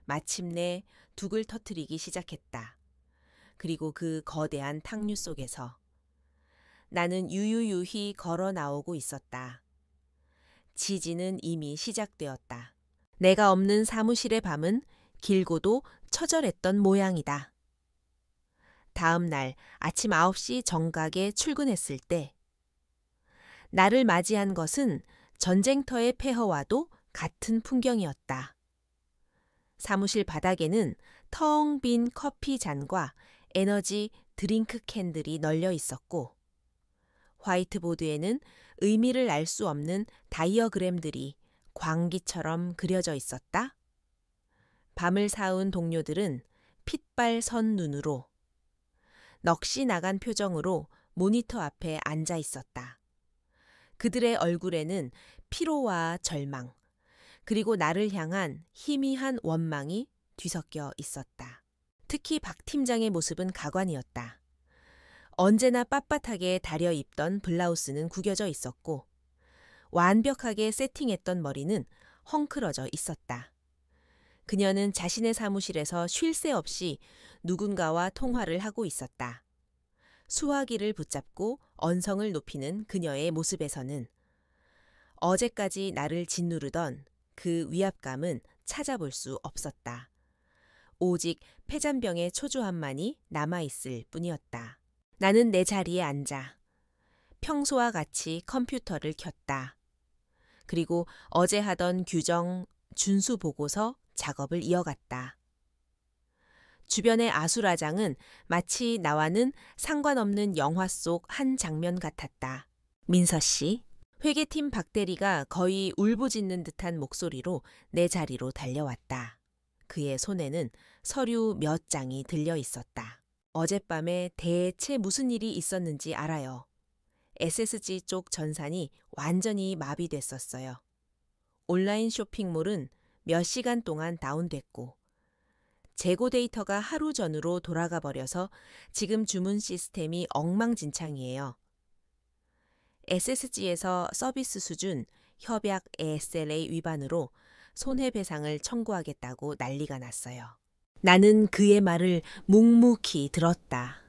마침내 둑을 터뜨리기 시작했다. 그리고 그 거대한 탕류 속에서 나는 유유유히 걸어 나오고 있었다. 지진은 이미 시작되었다. 내가 없는 사무실의 밤은 길고도 처절했던 모양이다. 다음 날 아침 9시 정각에 출근했을 때 나를 맞이한 것은 전쟁터의 폐허와도 같은 풍경이었다. 사무실 바닥에는 텅 빈 커피 잔과 에너지 드링크 캔들이 널려 있었고 화이트보드에는 의미를 알 수 없는 다이어그램들이 광기처럼 그려져 있었다. 밤을 사운 동료들은 핏발 선 눈으로 넋이 나간 표정으로 모니터 앞에 앉아 있었다. 그들의 얼굴에는 피로와 절망, 그리고 나를 향한 희미한 원망이 뒤섞여 있었다. 특히 박 팀장의 모습은 가관이었다. 언제나 빳빳하게 다려 입던 블라우스는 구겨져 있었고 완벽하게 세팅했던 머리는 헝클어져 있었다. 그녀는 자신의 사무실에서 쉴 새 없이 누군가와 통화를 하고 있었다. 수화기를 붙잡고 언성을 높이는 그녀의 모습에서는 어제까지 나를 짓누르던 그 위압감은 찾아볼 수 없었다. 오직 폐잔병의 초조함만이 남아있을 뿐이었다. 나는 내 자리에 앉아 평소와 같이 컴퓨터를 켰다. 그리고 어제 하던 규정 준수 보고서 작업을 이어갔다. 주변의 아수라장은 마치 나와는 상관없는 영화 속 한 장면 같았다. 민서 씨, 회계팀 박 대리가 거의 울부짖는 듯한 목소리로 내 자리로 달려왔다. 그의 손에는 서류 몇 장이 들려 있었다. 어젯밤에 대체 무슨 일이 있었는지 알아요. SSG 쪽 전산이 완전히 마비됐었어요. 온라인 쇼핑몰은 몇 시간 동안 다운됐고 재고 데이터가 하루 전으로 돌아가 버려서 지금 주문 시스템이 엉망진창이에요. SSG에서 서비스 수준 협약 SLA 위반으로 손해배상을 청구하겠다고 난리가 났어요. 나는 그의 말을 묵묵히 들었다.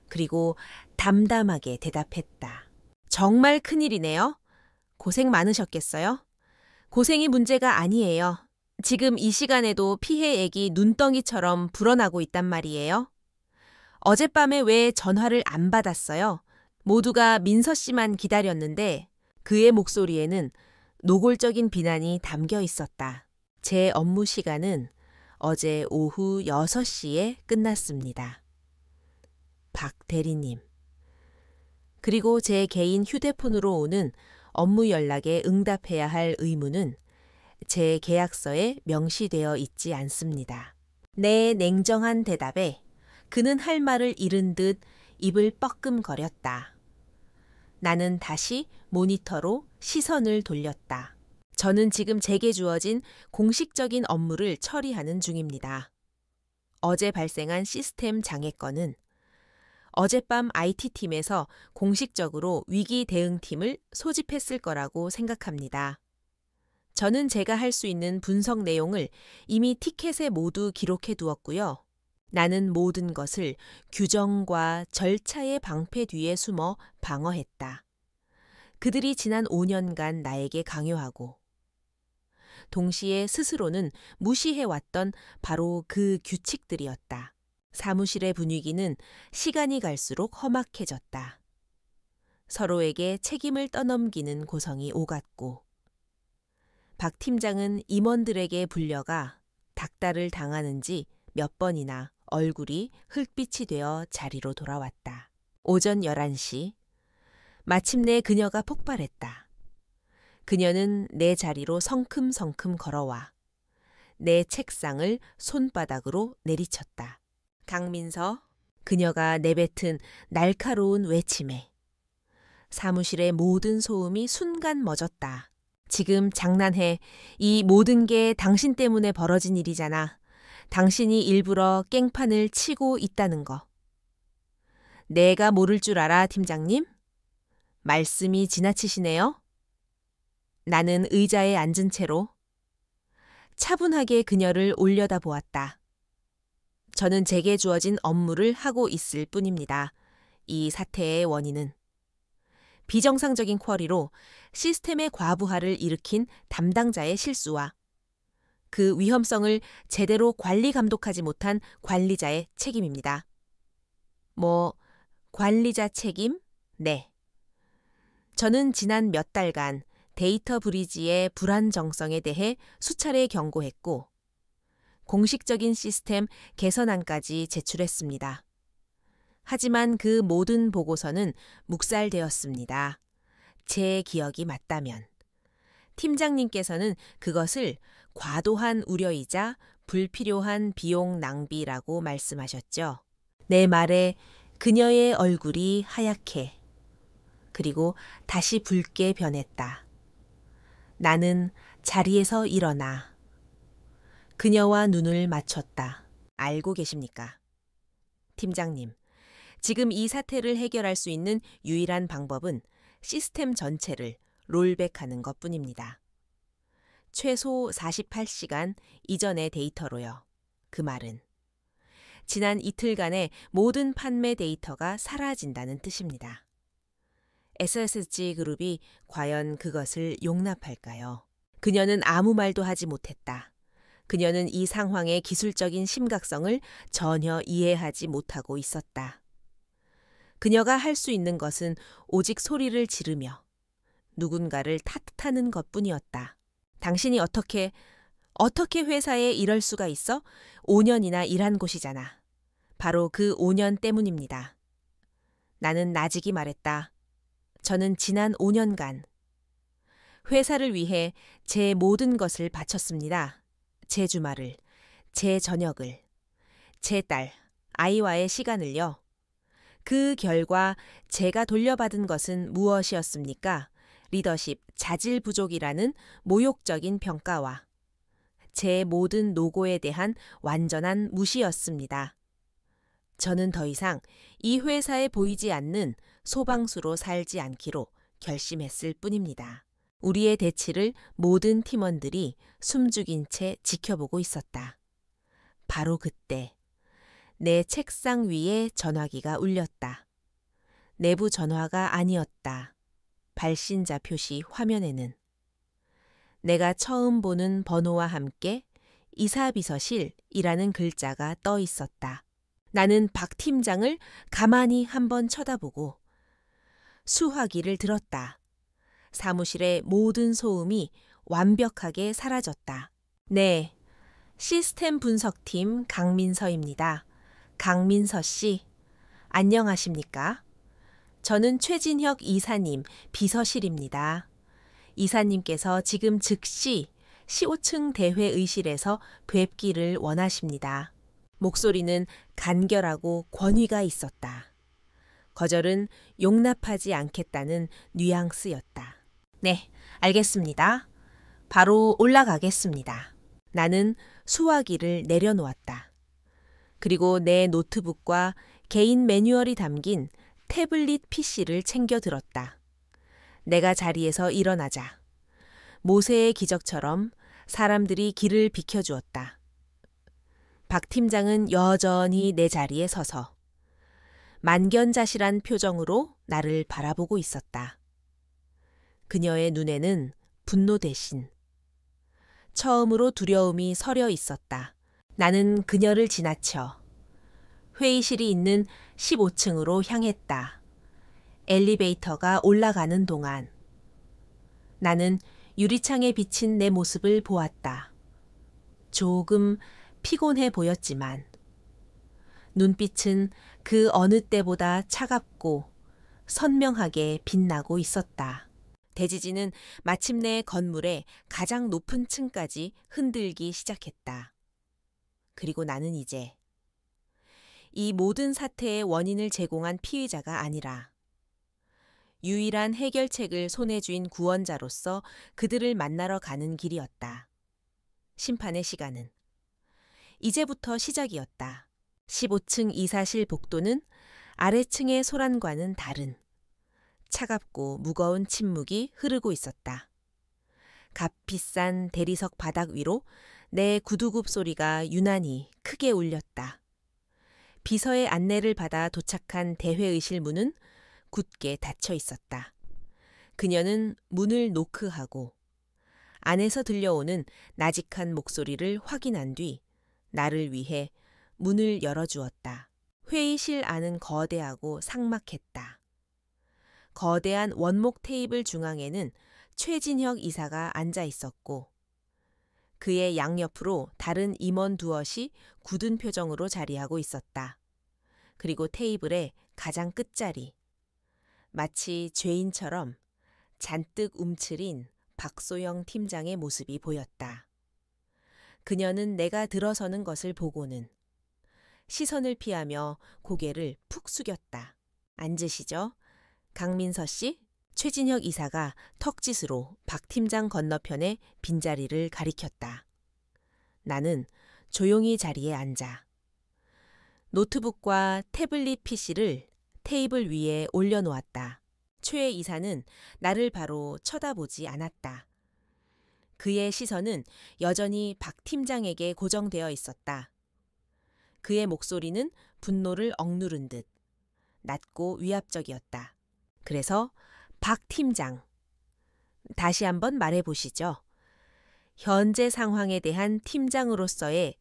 그리고 담담하게 대답했다. 정말 큰일이네요. 고생 많으셨겠어요? 고생이 문제가 아니에요. 지금 이 시간에도 피해액이 눈덩이처럼 불어나고 있단 말이에요. 어젯밤에 왜 전화를 안 받았어요? 모두가 민서 씨만 기다렸는데 그의 목소리에는 노골적인 비난이 담겨 있었다. 제 업무 시간은 어제 오후 6시에 끝났습니다. 박 대리님. 그리고 제 개인 휴대폰으로 오는 업무 연락에 응답해야 할 의무는 제 계약서에 명시되어 있지 않습니다. 내 냉정한 대답에 그는 할 말을 잃은 듯 입을 뻐끔거렸다. 나는 다시 모니터로 시선을 돌렸다. 저는 지금 제게 주어진 공식적인 업무를 처리하는 중입니다. 어제 발생한 시스템 장애 건은 어젯밤 IT팀에서 공식적으로 위기 대응팀을 소집했을 거라고 생각합니다. 저는 제가 할 수 있는 분석 내용을 이미 티켓에 모두 기록해 두었고요. 나는 모든 것을 규정과 절차의 방패 뒤에 숨어 방어했다. 그들이 지난 5년간 나에게 강요하고 동시에 스스로는 무시해왔던 바로 그 규칙들이었다. 사무실의 분위기는 시간이 갈수록 험악해졌다. 서로에게 책임을 떠넘기는 고성이 오갔고 박 팀장은 임원들에게 불려가 닥달을 당하는지 몇 번이나 얼굴이 흙빛이 되어 자리로 돌아왔다. 오전 11시 마침내 그녀가 폭발했다. 그녀는 내 자리로 성큼성큼 걸어와 내 책상을 손바닥으로 내리쳤다. 강민서, 그녀가 내뱉은 날카로운 외침에 사무실의 모든 소음이 순간 멎었다. 지금 장난해. 이 모든 게 당신 때문에 벌어진 일이잖아. 당신이 일부러 깽판을 치고 있다는 거. 내가 모를 줄 알아, 팀장님? 말씀이 지나치시네요. 나는 의자에 앉은 채로 차분하게 그녀를 올려다보았다. 저는 제게 주어진 업무를 하고 있을 뿐입니다. 이 사태의 원인은 비정상적인 쿼리로 시스템의 과부하를 일으킨 담당자의 실수와 그 위험성을 제대로 관리 감독하지 못한 관리자의 책임입니다. 관리자 책임? 네. 저는 지난 몇 달간 데이터 브리지의 불안정성에 대해 수차례 경고했고 공식적인 시스템 개선안까지 제출했습니다. 하지만 그 모든 보고서는 묵살되었습니다. 제 기억이 맞다면. 팀장님께서는 그것을 과도한 우려이자 불필요한 비용 낭비라고 말씀하셨죠. 내 말에 그녀의 얼굴이 하얗게 그리고 다시 붉게 변했다. 나는 자리에서 일어나 그녀와 눈을 맞췄다. 알고 계십니까? 팀장님, 지금 이 사태를 해결할 수 있는 유일한 방법은 시스템 전체를 롤백하는 것뿐입니다. 최소 48시간 이전의 데이터로요. 그 말은 지난 이틀간의 모든 판매 데이터가 사라진다는 뜻입니다. SSG 그룹이 과연 그것을 용납할까요? 그녀는 아무 말도 하지 못했다. 그녀는 이 상황의 기술적인 심각성을 전혀 이해하지 못하고 있었다. 그녀가 할 수 있는 것은 오직 소리를 지르며 누군가를 탓하는 것뿐이었다. 당신이 어떻게 회사에 이럴 수가 있어? 5년이나 일한 곳이잖아. 바로 그 5년 때문입니다. 나는 나직이 말했다. 저는 지난 5년간 회사를 위해 제 모든 것을 바쳤습니다. 제 주말을, 제 저녁을, 제 딸, 아이와의 시간을요. 그 결과 제가 돌려받은 것은 무엇이었습니까? 리더십, 자질 부족이라는 모욕적인 평가와 제 모든 노고에 대한 완전한 무시였습니다. 저는 더 이상 이 회사에 보이지 않는 소방수로 살지 않기로 결심했을 뿐입니다. 우리의 대치를 모든 팀원들이 숨죽인 채 지켜보고 있었다. 바로 그때 내 책상 위에 전화기가 울렸다. 내부 전화가 아니었다. 발신자 표시 화면에는 내가 처음 보는 번호와 함께 이사비서실이라는 글자가 떠 있었다. 나는 박 팀장을 가만히 한번 쳐다보고 수화기를 들었다. 사무실의 모든 소음이 완벽하게 사라졌다. 네, 시스템 분석팀 강민서입니다. 강민서 씨, 안녕하십니까? 저는 최진혁 이사님 비서실입니다. 이사님께서 지금 즉시 15층 대회의실에서 뵙기를 원하십니다. 목소리는 간결하고 권위가 있었다. 거절은 용납하지 않겠다는 뉘앙스였다. 네, 알겠습니다. 바로 올라가겠습니다. 나는 수화기를 내려놓았다. 그리고 내 노트북과 개인 매뉴얼이 담긴 태블릿 PC를 챙겨 들었다. 내가 자리에서 일어나자 모세의 기적처럼 사람들이 길을 비켜주었다. 박 팀장은 여전히 내 자리에 서서 만견자실한 표정으로 나를 바라보고 있었다. 그녀의 눈에는 분노 대신 처음으로 두려움이 서려 있었다. 나는 그녀를 지나쳐 회의실이 있는 15층으로 향했다. 엘리베이터가 올라가는 동안 나는 유리창에 비친 내 모습을 보았다. 조금 피곤해 보였지만 눈빛은 그 어느 때보다 차갑고 선명하게 빛나고 있었다. 대지진은 마침내 건물의 가장 높은 층까지 흔들기 시작했다. 그리고 나는 이제 이 모든 사태의 원인을 제공한 피의자가 아니라 유일한 해결책을 손에 쥔 구원자로서 그들을 만나러 가는 길이었다. 심판의 시간은 이제부터 시작이었다. 15층 이사실 복도는 아래층의 소란과는 다른 차갑고 무거운 침묵이 흐르고 있었다. 값비싼 대리석 바닥 위로 내 구두굽 소리가 유난히 크게 울렸다. 비서의 안내를 받아 도착한 대회의실 문은 굳게 닫혀 있었다. 그녀는 문을 노크하고 안에서 들려오는 나직한 목소리를 확인한 뒤 나를 위해 문을 열어주었다. 회의실 안은 거대하고 삭막했다. 거대한 원목 테이블 중앙에는 최진혁 이사가 앉아 있었고 그의 양옆으로 다른 임원 두엇이 굳은 표정으로 자리하고 있었다. 그리고 테이블의 가장 끝자리, 마치 죄인처럼 잔뜩 움츠린 박소영 팀장의 모습이 보였다. 그녀는 내가 들어서는 것을 보고는 시선을 피하며 고개를 푹 숙였다. 앉으시죠. 강민서 씨, 최진혁 이사가 턱짓으로 박 팀장 건너편에 빈자리를 가리켰다. 나는 조용히 자리에 앉아 노트북과 태블릿 PC를 테이블 위에 올려놓았다. 최 이사는 나를 바로 쳐다보지 않았다. 그의 시선은 여전히 박 팀장에게 고정되어 있었다. 그의 목소리는 분노를 억누른 듯 낮고 위압적이었다. 그래서 박 팀장, 다시 한번 말해보시죠. 현재 상황에 대한 팀장으로서의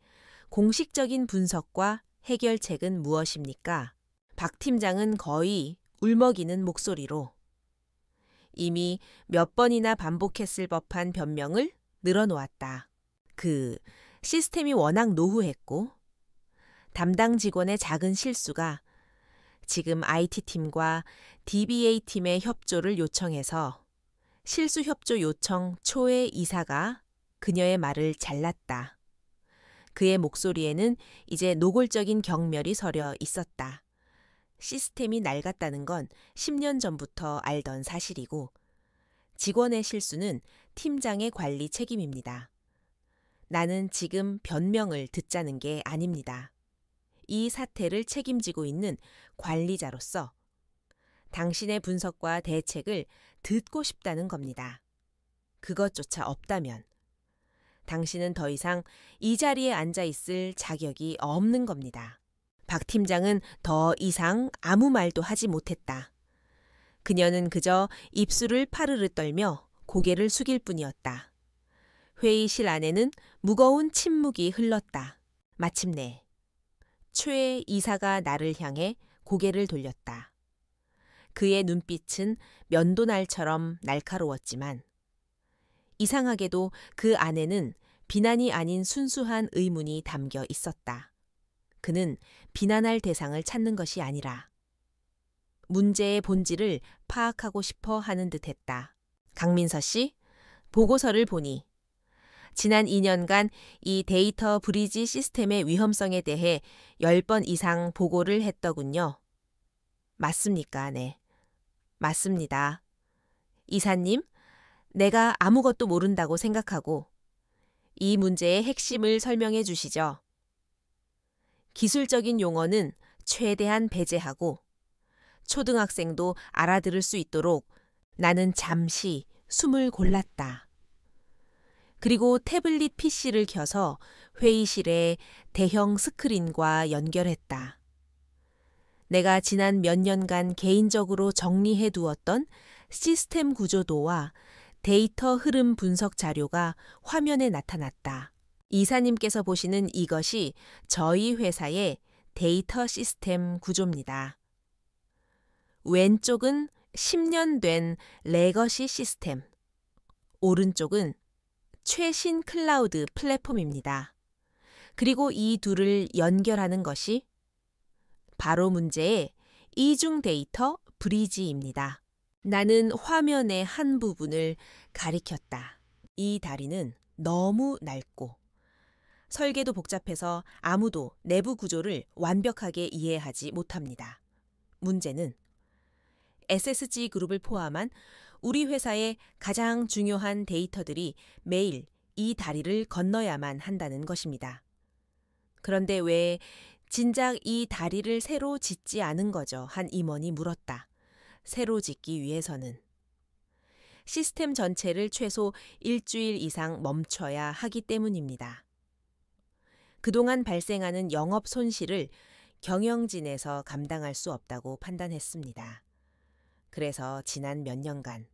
공식적인 분석과 해결책은 무엇입니까? 박 팀장은 거의 울먹이는 목소리로 이미 몇 번이나 반복했을 법한 변명을 늘어놓았다. 시스템이 워낙 노후했고 담당 직원의 작은 실수가 지금 IT팀과 DBA팀의 협조를 요청해서 실수협조 요청 초의 이사가 그녀의 말을 잘랐다. 그의 목소리에는 이제 노골적인 경멸이 서려 있었다. 시스템이 낡았다는 건 10년 전부터 알던 사실이고 직원의 실수는 팀장의 관리 책임입니다. 나는 지금 변명을 듣자는 게 아닙니다. 이 사태를 책임지고 있는 관리자로서 당신의 분석과 대책을 듣고 싶다는 겁니다. 그것조차 없다면 당신은 더 이상 이 자리에 앉아 있을 자격이 없는 겁니다. 박 팀장은 더 이상 아무 말도 하지 못했다. 그녀는 그저 입술을 파르르 떨며 고개를 숙일 뿐이었다. 회의실 안에는 무거운 침묵이 흘렀다. 마침내 최 이사가 나를 향해 고개를 돌렸다. 그의 눈빛은 면도날처럼 날카로웠지만 이상하게도 그 안에는 비난이 아닌 순수한 의문이 담겨 있었다. 그는 비난할 대상을 찾는 것이 아니라 문제의 본질을 파악하고 싶어 하는 듯했다. 강민서 씨, 보고서를 보니 지난 2년간 이 데이터 브리지 시스템의 위험성에 대해 10번 이상 보고를 했더군요. 맞습니까? 네. 맞습니다. 이사님, 내가 아무것도 모른다고 생각하고 이 문제의 핵심을 설명해 주시죠. 기술적인 용어는 최대한 배제하고 초등학생도 알아들을 수 있도록 나는 잠시 숨을 골랐다. 그리고 태블릿 PC를 켜서 회의실의 대형 스크린과 연결했다. 내가 지난 몇 년간 개인적으로 정리해 두었던 시스템 구조도와 데이터 흐름 분석 자료가 화면에 나타났다. 이사님께서 보시는 이것이 저희 회사의 데이터 시스템 구조입니다. 왼쪽은 10년 된 레거시 시스템, 오른쪽은 최신 클라우드 플랫폼입니다. 그리고 이 둘을 연결하는 것이 바로 문제의 이중 데이터 브리지입니다. 나는 화면의 한 부분을 가리켰다. 이 다리는 너무 넓고 설계도 복잡해서 아무도 내부 구조를 완벽하게 이해하지 못합니다. 문제는 SSG 그룹을 포함한 우리 회사의 가장 중요한 데이터들이 매일 이 다리를 건너야만 한다는 것입니다. 그런데 왜 진작 이 다리를 새로 짓지 않은 거죠? 한 임원이 물었다. 새로 짓기 위해서는 시스템 전체를 최소 일주일 이상 멈춰야 하기 때문입니다. 그동안 발생하는 영업 손실을 경영진에서 감당할 수 없다고 판단했습니다. 그래서 지난 몇 년간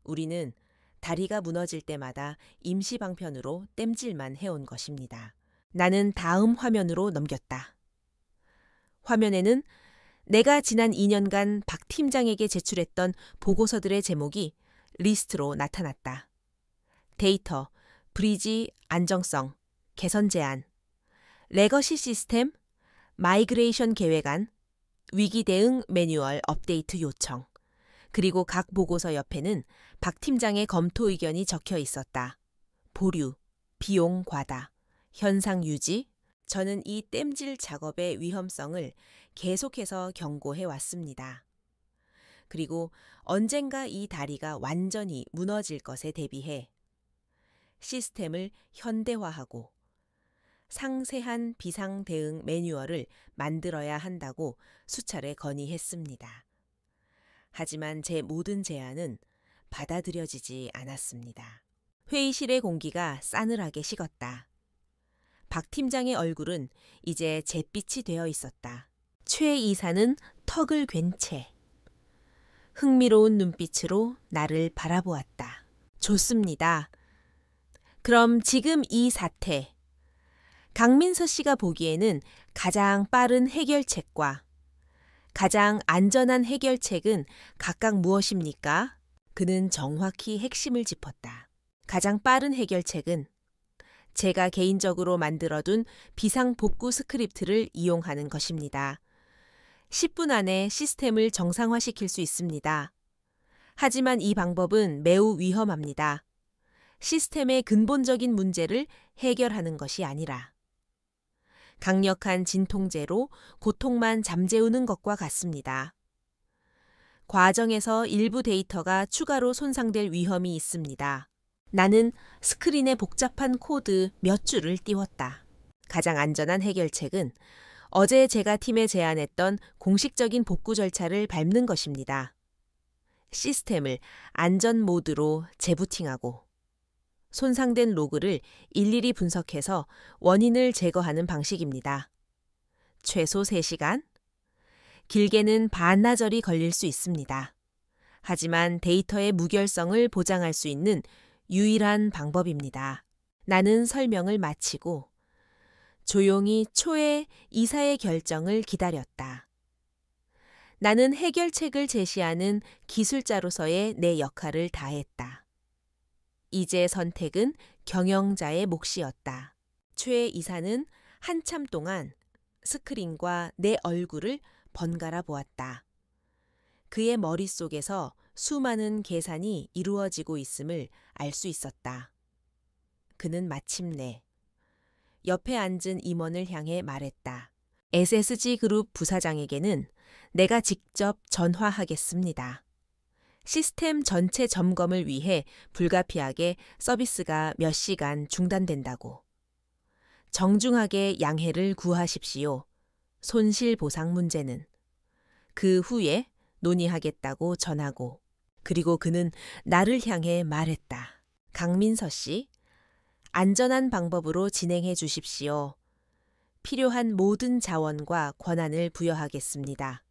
우리는 다리가 무너질 때마다 임시 방편으로 땜질만 해온 것입니다. 나는 다음 화면으로 넘겼다. 화면에는 내가 지난 2년간 박 팀장에게 제출했던 보고서들의 제목이 리스트로 나타났다. 데이터, 브리지 안정성, 개선 제안, 레거시 시스템, 마이그레이션 계획안, 위기 대응 매뉴얼 업데이트 요청, 그리고 각 보고서 옆에는 박 팀장의 검토 의견이 적혀 있었다. 보류, 비용 과다, 현상 유지. 저는 이 땜질 작업의 위험성을 계속해서 경고해 왔습니다. 그리고 언젠가 이 다리가 완전히 무너질 것에 대비해 시스템을 현대화하고 상세한 비상 대응 매뉴얼을 만들어야 한다고 수차례 건의했습니다. 하지만 제 모든 제안은 받아들여지지 않았습니다. 회의실의 공기가 싸늘하게 식었다. 박 팀장의 얼굴은 이제 잿빛이 되어 있었다. 최 이사는 턱을 괜 채 흥미로운 눈빛으로 나를 바라보았다. 좋습니다. 그럼 지금 이 사태, 강민서 씨가 보기에는 가장 빠른 해결책과 가장 안전한 해결책은 각각 무엇입니까? 그는 정확히 핵심을 짚었다. 가장 빠른 해결책은 제가 개인적으로 만들어둔 비상복구 스크립트를 이용하는 것입니다. 10분 안에 시스템을 정상화시킬 수 있습니다. 하지만 이 방법은 매우 위험합니다. 시스템의 근본적인 문제를 해결하는 것이 아니라 강력한 진통제로 고통만 잠재우는 것과 같습니다. 과정에서 일부 데이터가 추가로 손상될 위험이 있습니다. 나는 스크린에 복잡한 코드 몇 줄을 띄웠다. 가장 안전한 해결책은 어제 제가 팀에 제안했던 공식적인 복구 절차를 밟는 것입니다. 시스템을 안전 모드로 재부팅하고 손상된 로그를 일일이 분석해서 원인을 제거하는 방식입니다. 최소 3시간? 길게는 반나절이 걸릴 수 있습니다. 하지만 데이터의 무결성을 보장할 수 있는 유일한 방법입니다. 나는 설명을 마치고 조용히 초의 이사의 결정을 기다렸다. 나는 해결책을 제시하는 기술자로서의 내 역할을 다했다. 이제 선택은 경영자의 몫이었다. 최 이사는 한참 동안 스크린과 내 얼굴을 번갈아 보았다. 그의 머릿속에서 수많은 계산이 이루어지고 있음을 알 수 있었다. 그는 마침내 옆에 앉은 임원을 향해 말했다. SSG그룹 부사장에게는 내가 직접 전화하겠습니다. 시스템 전체 점검을 위해 불가피하게 서비스가 몇 시간 중단된다고. 정중하게 양해를 구하십시오. 손실보상 문제는. 그 후에 논의하겠다고 전하고. 그리고 그는 나를 향해 말했다. 강민서 씨, 안전한 방법으로 진행해 주십시오. 필요한 모든 자원과 권한을 부여하겠습니다.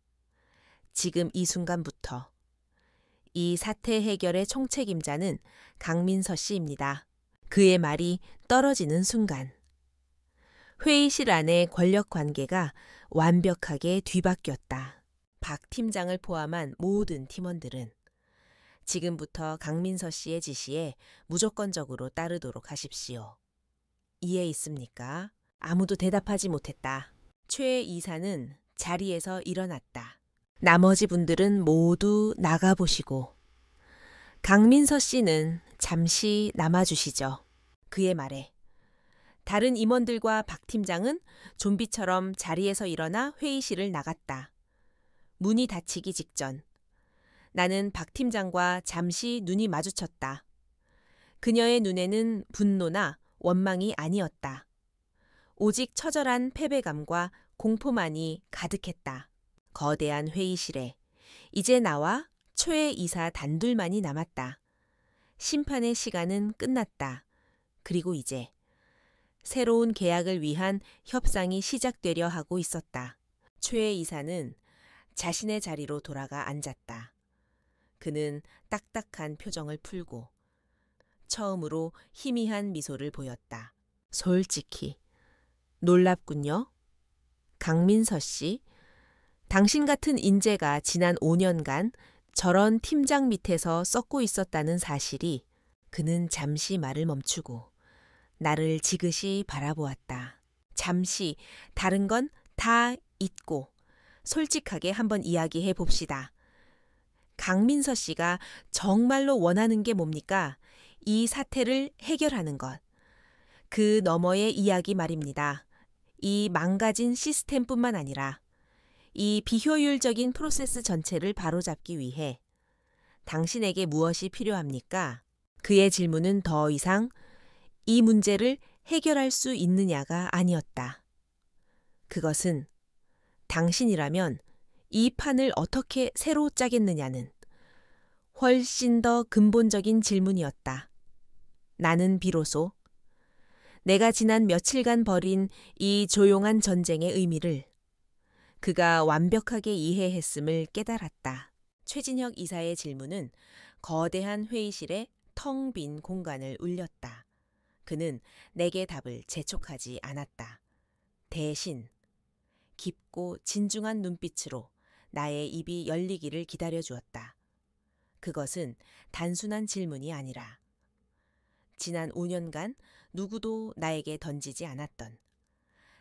지금 이 순간부터. 이 사태 해결의 총책임자는 강민서 씨입니다. 그의 말이 떨어지는 순간. 회의실 안의 권력 관계가 완벽하게 뒤바뀌었다. 박 팀장을 포함한 모든 팀원들은 지금부터 강민서 씨의 지시에 무조건적으로 따르도록 하십시오. 이해 있습니까? 아무도 대답하지 못했다. 최 이사는 자리에서 일어났다. 나머지 분들은 모두 나가보시고 강민서 씨는 잠시 남아주시죠. 그의 말에 다른 임원들과 박 팀장은 좀비처럼 자리에서 일어나 회의실을 나갔다. 문이 닫히기 직전 나는 박 팀장과 잠시 눈이 마주쳤다. 그녀의 눈에는 분노나 원망이 아니었다. 오직 처절한 패배감과 공포만이 가득했다. 거대한 회의실에 이제 나와 최 이사 단둘만이 남았다. 심판의 시간은 끝났다. 그리고 이제 새로운 계약을 위한 협상이 시작되려 하고 있었다. 최 이사는 자신의 자리로 돌아가 앉았다. 그는 딱딱한 표정을 풀고 처음으로 희미한 미소를 보였다. 솔직히 놀랍군요. 강민서 씨, 당신 같은 인재가 지난 5년간 저런 팀장 밑에서 썩고 있었다는 사실이. 그는 잠시 말을 멈추고 나를 지그시 바라보았다. 잠시 다른 건 다 잊고 솔직하게 한번 이야기해 봅시다. 강민서 씨가 정말로 원하는 게 뭡니까? 이 사태를 해결하는 것. 그 너머의 이야기 말입니다. 이 망가진 시스템뿐만 아니라 이 비효율적인 프로세스 전체를 바로잡기 위해 당신에게 무엇이 필요합니까? 그의 질문은 더 이상 이 문제를 해결할 수 있느냐가 아니었다. 그것은 당신이라면 이 판을 어떻게 새로 짜겠느냐는 훨씬 더 근본적인 질문이었다. 나는 비로소 내가 지난 며칠간 벌인 이 조용한 전쟁의 의미를 그가 완벽하게 이해했음을 깨달았다. 최진혁 이사의 질문은 거대한 회의실의 텅 빈 공간을 울렸다. 그는 내게 답을 재촉하지 않았다. 대신 깊고 진중한 눈빛으로 나의 입이 열리기를 기다려 주었다. 그것은 단순한 질문이 아니라 지난 5년간 누구도 나에게 던지지 않았던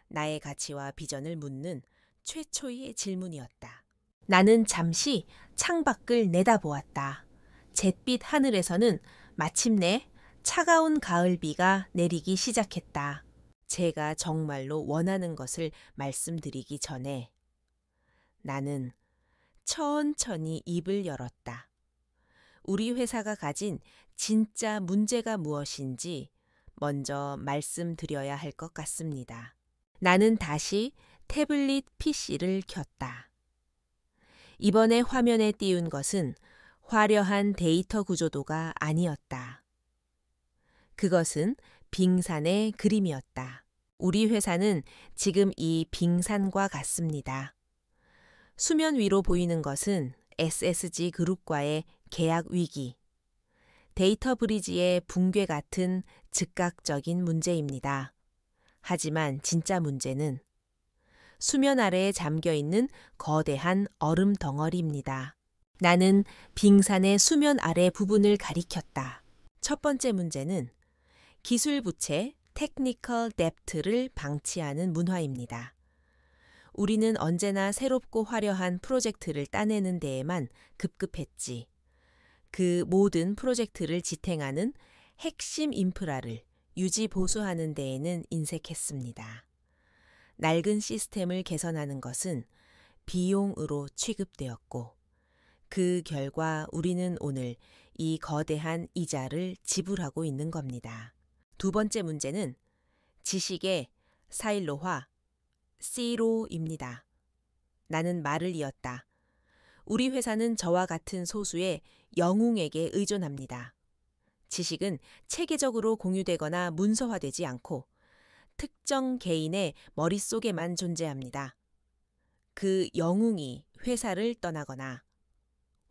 나의 가치와 비전을 묻는 최초의 질문이었다. 나는 잠시 창밖을 내다보았다. 잿빛 하늘에서는 마침내 차가운 가을비가 내리기 시작했다. 제가 정말로 원하는 것을 말씀드리기 전에 나는 천천히 입을 열었다. 우리 회사가 가진 진짜 문제가 무엇인지 먼저 말씀드려야 할 것 같습니다. 나는 다시 태블릿 PC를 켰다. 이번에 화면에 띄운 것은 화려한 데이터 구조도가 아니었다. 그것은 빙산의 그림이었다. 우리 회사는 지금 이 빙산과 같습니다. 수면 위로 보이는 것은 SSG 그룹과의 계약 위기, 데이터 브리지의 붕괴 같은 즉각적인 문제입니다. 하지만 진짜 문제는 수면 아래에 잠겨있는 거대한 얼음 덩어리입니다. 나는 빙산의 수면 아래 부분을 가리켰다. 첫 번째 문제는 기술 부채, 테크니컬 뎁트를 방치하는 문화입니다. 우리는 언제나 새롭고 화려한 프로젝트를 따내는 데에만 급급했지. 그 모든 프로젝트를 지탱하는 핵심 인프라를 유지 보수하는 데에는 인색했습니다. 낡은 시스템을 개선하는 것은 비용으로 취급되었고 그 결과 우리는 오늘 이 거대한 이자를 지불하고 있는 겁니다. 두 번째 문제는 지식의 사일로화, 시로입니다. 나는 말을 이었다. 우리 회사는 저와 같은 소수의 영웅에게 의존합니다. 지식은 체계적으로 공유되거나 문서화되지 않고 특정 개인의 머릿속에만 존재합니다. 그 영웅이 회사를 떠나거나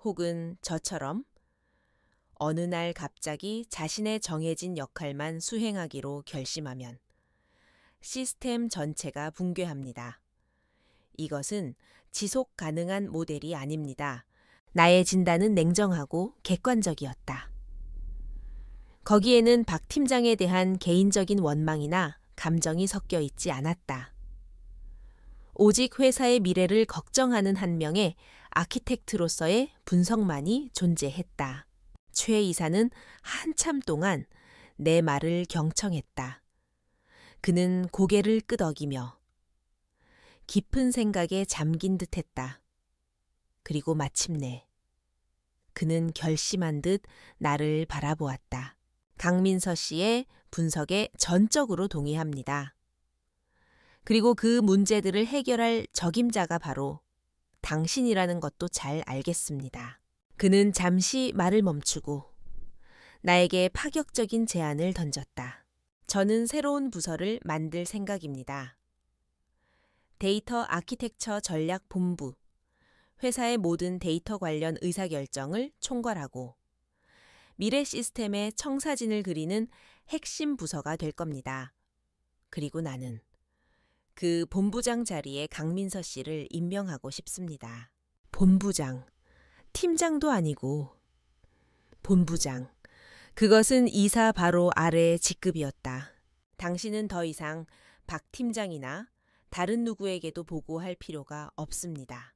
혹은 저처럼 어느 날 갑자기 자신의 정해진 역할만 수행하기로 결심하면 시스템 전체가 붕괴합니다. 이것은 지속 가능한 모델이 아닙니다. 나의 진단은 냉정하고 객관적이었다. 거기에는 박 팀장에 대한 개인적인 원망이나 감정이 섞여 있지 않았다. 오직 회사의 미래를 걱정하는 한 명의 아키텍트로서의 분석만이 존재했다. 최 이사는 한참 동안 내 말을 경청했다. 그는 고개를 끄덕이며 깊은 생각에 잠긴 듯했다. 그리고 마침내 그는 결심한 듯 나를 바라보았다. 강민서 씨의 분석에 전적으로 동의합니다. 그리고 그 문제들을 해결할 적임자가 바로 당신이라는 것도 잘 알겠습니다. 그는 잠시 말을 멈추고 나에게 파격적인 제안을 던졌다. 저는 새로운 부서를 만들 생각입니다. 데이터 아키텍처 전략 본부, 회사의 모든 데이터 관련 의사결정을 총괄하고 미래 시스템의 청사진을 그리는 핵심 부서가 될 겁니다. 그리고 나는 그 본부장 자리에 강민서 씨를 임명하고 싶습니다. 본부장, 팀장도 아니고 본부장. 그것은 이사 바로 아래의 직급이었다. 당신은 더 이상 박 팀장이나 다른 누구에게도 보고할 필요가 없습니다.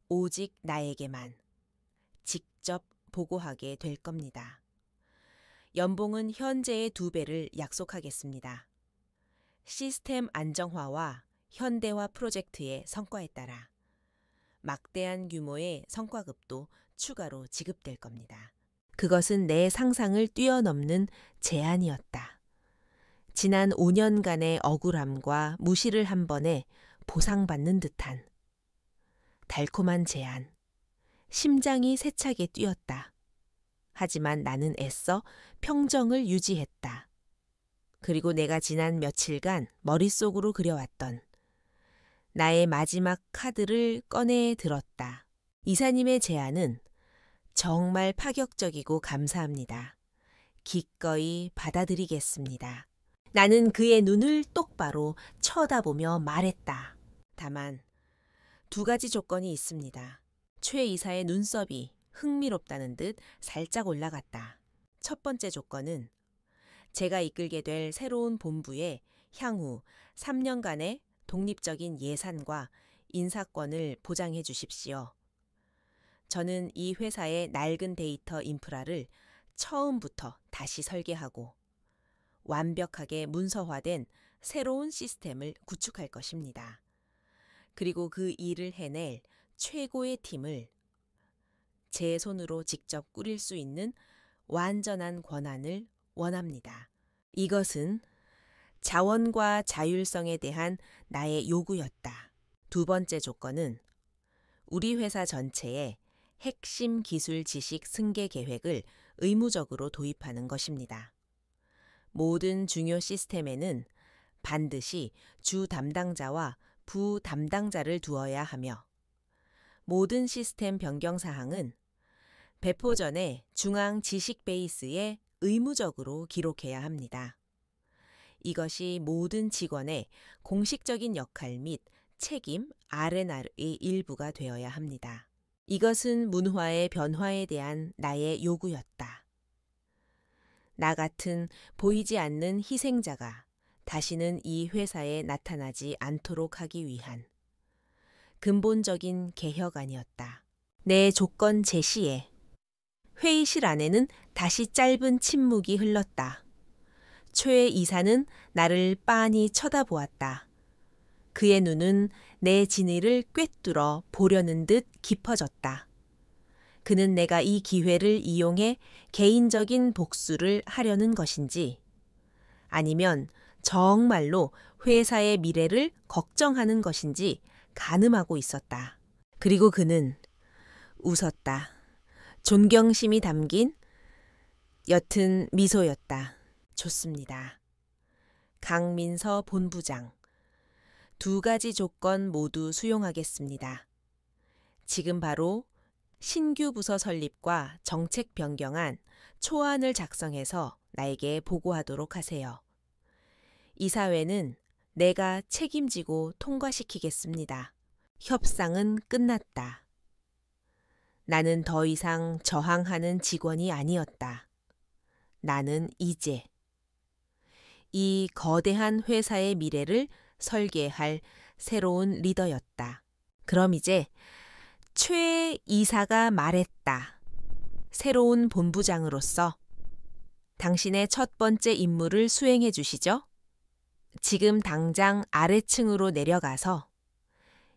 오직 나에게만 직접 보고하게 될 겁니다. 연봉은 현재의 2배를 약속하겠습니다. 시스템 안정화와 현대화 프로젝트의 성과에 따라 막대한 규모의 성과급도 추가로 지급될 겁니다. 그것은 내 상상을 뛰어넘는 제안이었다. 지난 5년간의 억울함과 무시를 한 번에 보상받는 듯한 달콤한 제안. 심장이 세차게 뛰었다. 하지만 나는 애써 평정을 유지했다. 그리고 내가 지난 며칠간 머릿속으로 그려왔던 나의 마지막 카드를 꺼내 들었다. 이사님의 제안은 정말 파격적이고 감사합니다. 기꺼이 받아들이겠습니다. 나는 그의 눈을 똑바로 쳐다보며 말했다. 다만 2가지 조건이 있습니다. 최 이사의 눈썹이 흥미롭다는 듯 살짝 올라갔다. 첫 번째 조건은 제가 이끌게 될 새로운 본부에 향후 3년간의 독립적인 예산과 인사권을 보장해 주십시오. 저는 이 회사의 낡은 데이터 인프라를 처음부터 다시 설계하고 완벽하게 문서화된 새로운 시스템을 구축할 것입니다. 그리고 그 일을 해낼 최고의 팀을 제 손으로 직접 꾸릴 수 있는 완전한 권한을 원합니다. 이것은 자원과 자율성에 대한 나의 요구였다. 2번째 조건은 우리 회사 전체에 핵심 기술 지식 승계 계획을 의무적으로 도입하는 것입니다. 모든 중요 시스템에는 반드시 주 담당자와 부 담당자를 두어야 하며 모든 시스템 변경 사항은 배포 전에 중앙 지식 베이스에 의무적으로 기록해야 합니다. 이것이 모든 직원의 공식적인 역할 및 책임 R&R의 일부가 되어야 합니다. 이것은 문화의 변화에 대한 나의 요구였다. 나 같은 보이지 않는 희생자가 다시는 이 회사에 나타나지 않도록 하기 위한 근본적인 개혁안이었다. 내 조건 제시에 회의실 안에는 다시 짧은 침묵이 흘렀다. 최 이사는 나를 빤히 쳐다보았다. 그의 눈은 내 진의를 꿰뚫어 보려는 듯 깊어졌다. 그는 내가 이 기회를 이용해 개인적인 복수를 하려는 것인지 아니면 정말로 회사의 미래를 걱정하는 것인지 가늠하고 있었다. 그리고 그는 웃었다. 존경심이 담긴 옅은 미소였다. 좋습니다. 강민서 본부장. 2가지 조건 모두 수용하겠습니다. 지금 바로 신규 부서 설립과 정책 변경안 초안을 작성해서 나에게 보고하도록 하세요. 이사회는 내가 책임지고 통과시키겠습니다. 협상은 끝났다. 나는 더 이상 저항하는 직원이 아니었다. 나는 이제 이 거대한 회사의 미래를 설계할 새로운 리더였다. 그럼 이제 최 이사가 말했다. 새로운 본부장으로서 당신의 첫 번째 임무를 수행해 주시죠. 지금 당장 아래층으로 내려가서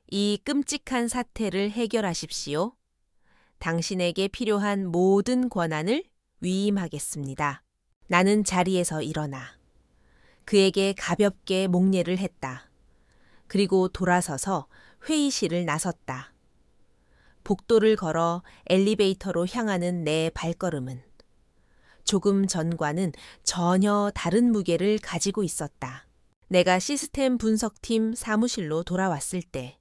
이 끔찍한 사태를 해결하십시오. 당신에게 필요한 모든 권한을 위임하겠습니다. 나는 자리에서 일어나 그에게 가볍게 목례를 했다. 그리고 돌아서서 회의실을 나섰다. 복도를 걸어 엘리베이터로 향하는 내 발걸음은 조금 전과는 전혀 다른 무게를 가지고 있었다. 내가 시스템 분석팀 사무실로 돌아왔을 때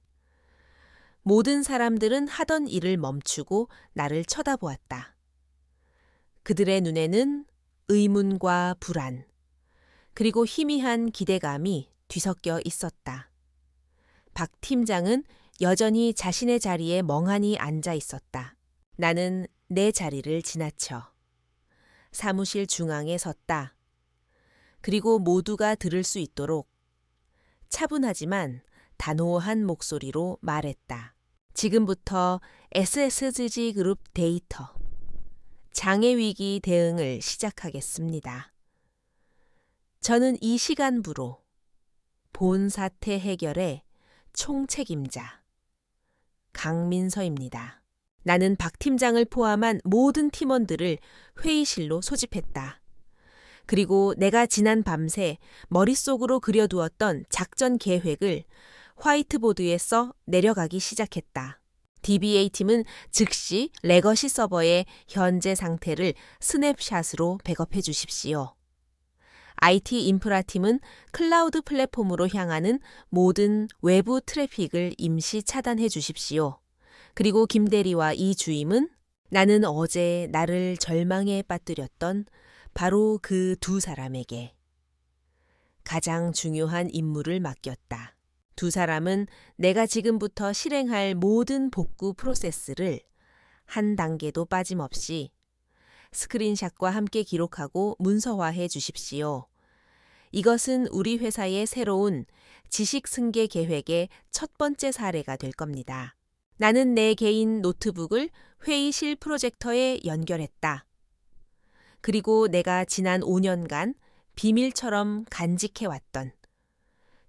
모든 사람들은 하던 일을 멈추고 나를 쳐다보았다. 그들의 눈에는 의문과 불안, 그리고 희미한 기대감이 뒤섞여 있었다. 박 팀장은 여전히 자신의 자리에 멍하니 앉아 있었다. 나는 내 자리를 지나쳐 사무실 중앙에 섰다. 그리고 모두가 들을 수 있도록 차분하지만 단호한 목소리로 말했다. 지금부터 SSG 그룹 데이터 장애위기 대응을 시작하겠습니다. 저는 이 시간부로 본 사태 해결의 총책임자 강민서입니다. 나는 박 팀장을 포함한 모든 팀원들을 회의실로 소집했다. 그리고 내가 지난 밤새 머릿속으로 그려두었던 작전 계획을 화이트보드에 써 내려가기 시작했다. DBA팀은 즉시 레거시 서버의 현재 상태를 스냅샷으로 백업해 주십시오. IT 인프라팀은 클라우드 플랫폼으로 향하는 모든 외부 트래픽을 임시 차단해 주십시오. 그리고 김대리와 이 주임은 나는 어제 나를 절망에 빠뜨렸던 바로 그 두 사람에게 가장 중요한 임무를 맡겼다. 두 사람은 내가 지금부터 실행할 모든 복구 프로세스를 한 단계도 빠짐없이 스크린샷과 함께 기록하고 문서화해 주십시오. 이것은 우리 회사의 새로운 지식 승계 계획의 첫 번째 사례가 될 겁니다. 나는 내 개인 노트북을 회의실 프로젝터에 연결했다. 그리고 내가 지난 5년간 비밀처럼 간직해왔던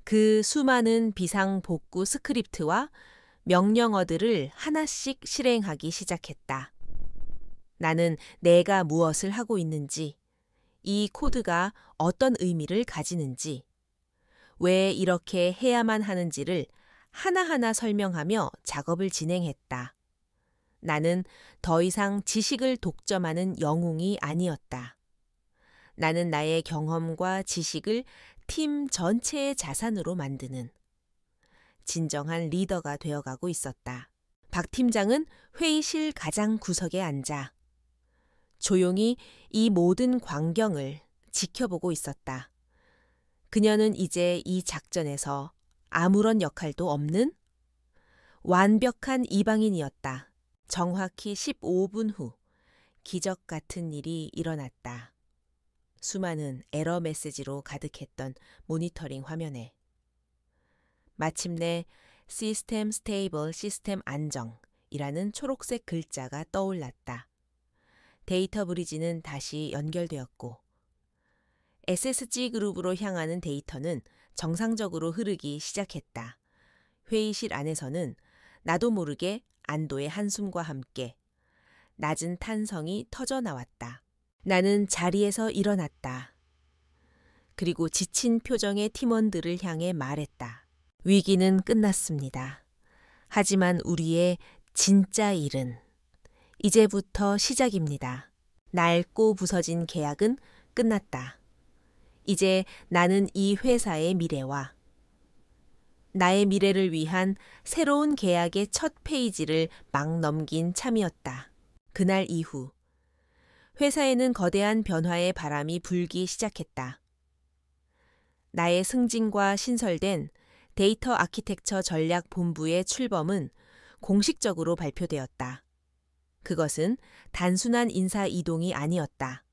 그 수많은 비상 복구 스크립트와 명령어들을 하나씩 실행하기 시작했다. 나는 내가 무엇을 하고 있는지, 이 코드가 어떤 의미를 가지는지, 왜 이렇게 해야만 하는지를 하나하나 설명하며 작업을 진행했다. 나는 더 이상 지식을 독점하는 영웅이 아니었다. 나는 나의 경험과 지식을 팀 전체의 자산으로 만드는 진정한 리더가 되어가고 있었다. 박 팀장은 회의실 가장 구석에 앉아 조용히 이 모든 광경을 지켜보고 있었다. 그녀는 이제 이 작전에서 아무런 역할도 없는 완벽한 이방인이었다. 정확히 15분 후 기적 같은 일이 일어났다. 수많은 에러 메시지로 가득했던 모니터링 화면에 마침내 시스템 스테이블 시스템 안정이라는 초록색 글자가 떠올랐다. 데이터 브리지는 다시 연결되었고 SSG 그룹으로 향하는 데이터는 정상적으로 흐르기 시작했다. 회의실 안에서는 나도 모르게 안도의 한숨과 함께 낮은 탄성이 터져 나왔다. 나는 자리에서 일어났다. 그리고 지친 표정의 팀원들을 향해 말했다. 위기는 끝났습니다. 하지만 우리의 진짜 일은 이제부터 시작입니다. 낡고 부서진 계약은 끝났다. 이제 나는 이 회사의 미래와 나의 미래를 위한 새로운 계약의 첫 페이지를 막 넘긴 참이었다. 그날 이후 회사에는 거대한 변화의 바람이 불기 시작했다. 나의 승진과 신설된 데이터 아키텍처 전략 본부의 출범은 공식적으로 발표되었다. 그것은 단순한 인사 이동이 아니었다.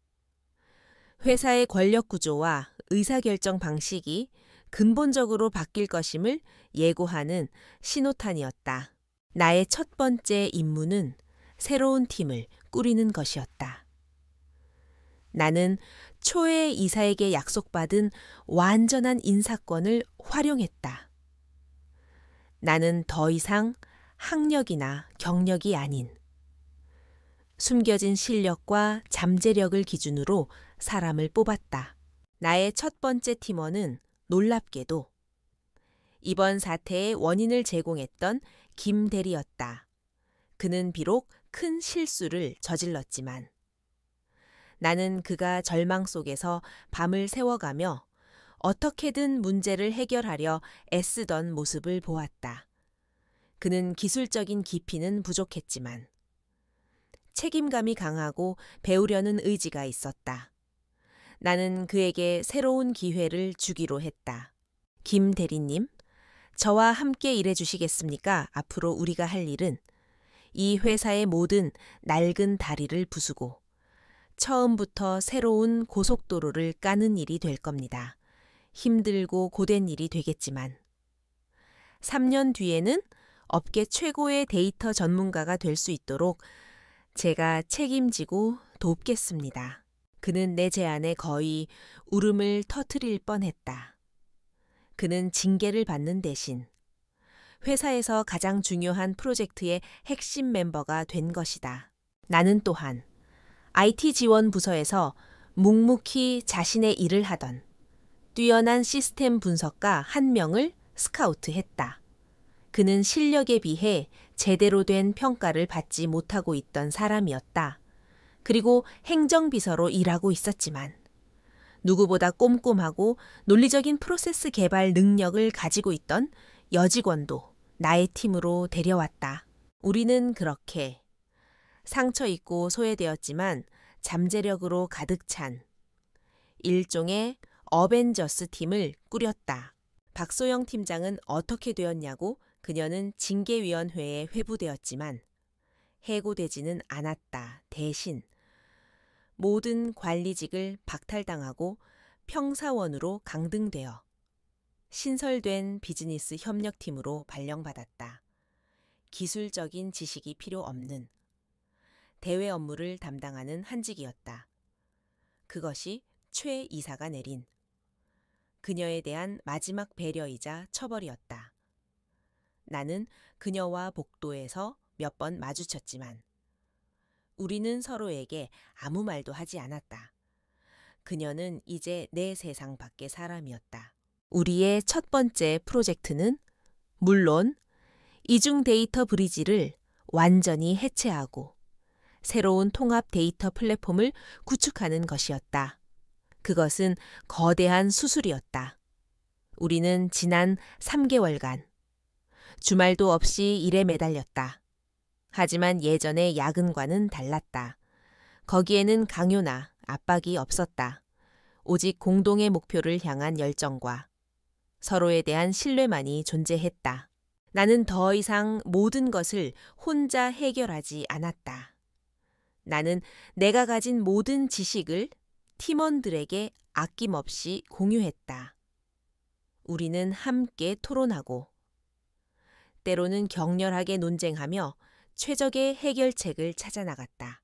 회사의 권력 구조와 의사결정 방식이 근본적으로 바뀔 것임을 예고하는 신호탄이었다. 나의 첫 번째 임무는 새로운 팀을 꾸리는 것이었다. 나는 초의 이사에게 약속받은 완전한 인사권을 활용했다. 나는 더 이상 학력이나 경력이 아닌 숨겨진 실력과 잠재력을 기준으로 사람을 뽑았다. 나의 첫 번째 팀원은 놀랍게도 이번 사태의 원인을 제공했던 김 대리였다. 그는 비록 큰 실수를 저질렀지만 나는 그가 절망 속에서 밤을 새워가며 어떻게든 문제를 해결하려 애쓰던 모습을 보았다. 그는 기술적인 깊이는 부족했지만 책임감이 강하고 배우려는 의지가 있었다. 나는 그에게 새로운 기회를 주기로 했다. 김 대리님, 저와 함께 일해 주시겠습니까? 앞으로 우리가 할 일은 이 회사의 모든 낡은 다리를 부수고 처음부터 새로운 고속도로를 까는 일이 될 겁니다. 힘들고 고된 일이 되겠지만 3년 뒤에는 업계 최고의 데이터 전문가가 될 수 있도록 제가 책임지고 돕겠습니다. 그는 내 제안에 거의 울음을 터뜨릴 뻔했다. 그는 징계를 받는 대신 회사에서 가장 중요한 프로젝트의 핵심 멤버가 된 것이다. 나는 또한 IT 지원 부서에서 묵묵히 자신의 일을 하던 뛰어난 시스템 분석가 한 명을 스카우트했다. 그는 실력에 비해 제대로 된 평가를 받지 못하고 있던 사람이었다. 그리고 행정비서로 일하고 있었지만 누구보다 꼼꼼하고 논리적인 프로세스 개발 능력을 가지고 있던 여직원도 나의 팀으로 데려왔다. 우리는 그렇게 상처 입고 소외되었지만 잠재력으로 가득 찬 일종의 어벤져스 팀을 꾸렸다. 박소영 팀장은 어떻게 되었냐고 그녀는 징계위원회에 회부되었지만 해고되지는 않았다. 대신 모든 관리직을 박탈당하고 평사원으로 강등되어 신설된 비즈니스 협력팀으로 발령받았다. 기술적인 지식이 필요 없는 대외 업무를 담당하는 한직이었다. 그것이 최 이사가 내린 그녀에 대한 마지막 배려이자 처벌이었다. 나는 그녀와 복도에서 몇 번 마주쳤지만 우리는 서로에게 아무 말도 하지 않았다. 그녀는 이제 내 세상 밖의 사람이었다. 우리의 첫 번째 프로젝트는 물론 이중 데이터 브리지를 완전히 해체하고 새로운 통합 데이터 플랫폼을 구축하는 것이었다. 그것은 거대한 수술이었다. 우리는 지난 3개월간 주말도 없이 일에 매달렸다. 하지만 예전의 야근과는 달랐다. 거기에는 강요나 압박이 없었다. 오직 공동의 목표를 향한 열정과 서로에 대한 신뢰만이 존재했다. 나는 더 이상 모든 것을 혼자 해결하지 않았다. 나는 내가 가진 모든 지식을 팀원들에게 아낌없이 공유했다. 우리는 함께 토론하고 때로는 격렬하게 논쟁하며 최적의 해결책을 찾아 나갔다.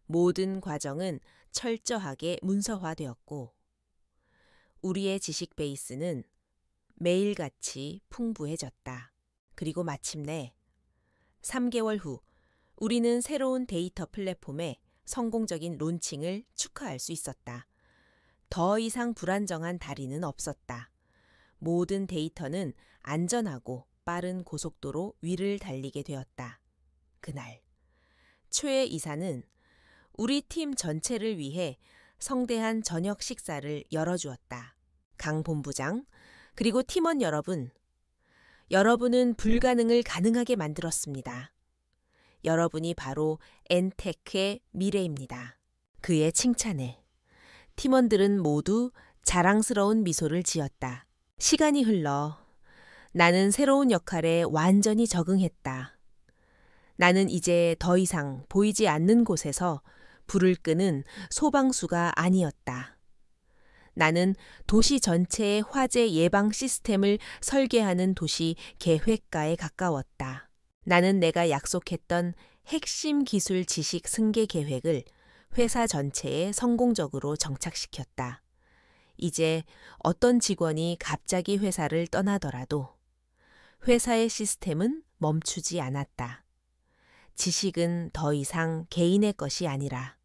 모든 과정은 철저하게 문서화되었고 우리의 지식 베이스는 매일같이 풍부해졌다. 그리고 마침내 3개월 후 우리는 새로운 데이터 플랫폼의 성공적인 론칭을 축하할 수 있었다. 더 이상 불안정한 다리는 없었다. 모든 데이터는 안전하고 빠른 고속도로 위를 달리게 되었다. 그날 최 이사는 우리 팀 전체를 위해 성대한 저녁 식사를 열어주었다. 강 본부장, 그리고 팀원 여러분, 여러분은 불가능을 가능하게 만들었습니다. 여러분이 바로 엔테크의 미래입니다. 그의 칭찬에 팀원들은 모두 자랑스러운 미소를 지었다. 시간이 흘러 나는 새로운 역할에 완전히 적응했다. 나는 이제 더 이상 보이지 않는 곳에서 불을 끄는 소방수가 아니었다. 나는 도시 전체의 화재 예방 시스템을 설계하는 도시 계획가에 가까웠다. 나는 내가 약속했던 핵심 기술 지식 승계 계획을 회사 전체에 성공적으로 정착시켰다. 이제 어떤 직원이 갑자기 회사를 떠나더라도 회사의 시스템은 멈추지 않았다. 지식은 더 이상 개인의 것이 아니라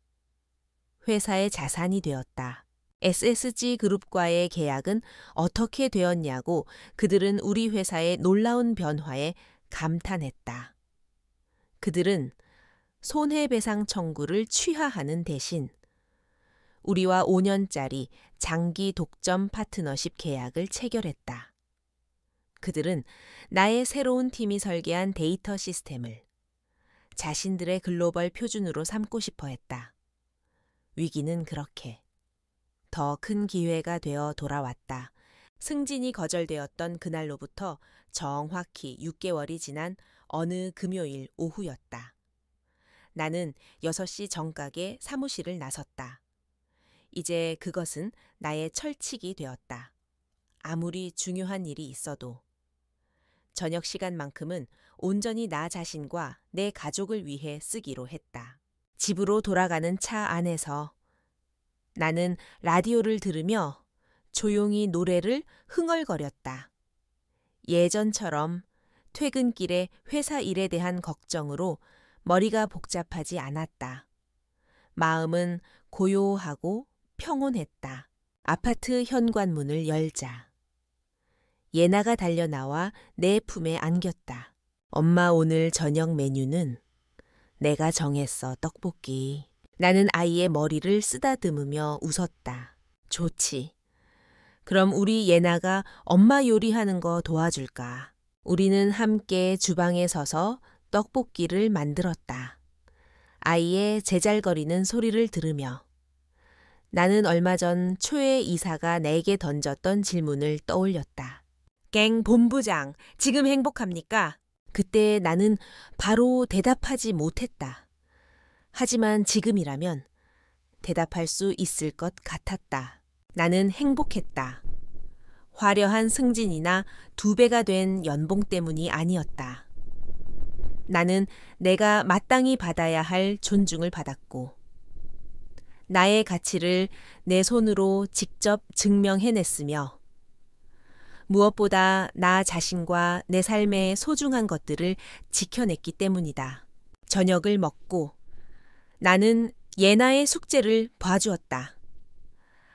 회사의 자산이 되었다. SSG 그룹과의 계약은 어떻게 되었냐고 그들은 우리 회사의 놀라운 변화에 감탄했다. 그들은 손해배상 청구를 취하하는 대신 우리와 5년짜리 장기 독점 파트너십 계약을 체결했다. 그들은 나의 새로운 팀이 설계한 데이터 시스템을 자신들의 글로벌 표준으로 삼고 싶어 했다. 위기는 그렇게 더 큰 기회가 되어 돌아왔다. 승진이 거절되었던 그날로부터 정확히 6개월이 지난 어느 금요일 오후였다. 나는 6시 정각에 사무실을 나섰다. 이제 그것은 나의 철칙이 되었다. 아무리 중요한 일이 있어도 저녁 시간만큼은 온전히 나 자신과 내 가족을 위해 쓰기로 했다. 집으로 돌아가는 차 안에서 나는 라디오를 들으며 조용히 노래를 흥얼거렸다. 예전처럼 퇴근길에 회사 일에 대한 걱정으로 머리가 복잡하지 않았다. 마음은 고요하고 평온했다. 아파트 현관문을 열자. 예나가 달려나와 내 품에 안겼다. 엄마 오늘 저녁 메뉴는 내가 정했어, 떡볶이. 나는 아이의 머리를 쓰다듬으며 웃었다. 좋지. 그럼 우리 예나가 엄마 요리하는 거 도와줄까? 우리는 함께 주방에 서서 떡볶이를 만들었다. 아이의 제잘거리는 소리를 들으며 나는 얼마 전 초에 이사가 내게 던졌던 질문을 떠올렸다. 갱 본부장, 지금 행복합니까? 그때 나는 바로 대답하지 못했다. 하지만 지금이라면 대답할 수 있을 것 같았다. 나는 행복했다. 화려한 승진이나 2배가 된 연봉 때문이 아니었다. 나는 내가 마땅히 받아야 할 존중을 받았고 나의 가치를 내 손으로 직접 증명해냈으며 무엇보다 나 자신과 내 삶의 소중한 것들을 지켜냈기 때문이다. 저녁을 먹고 나는 예나의 숙제를 봐주었다.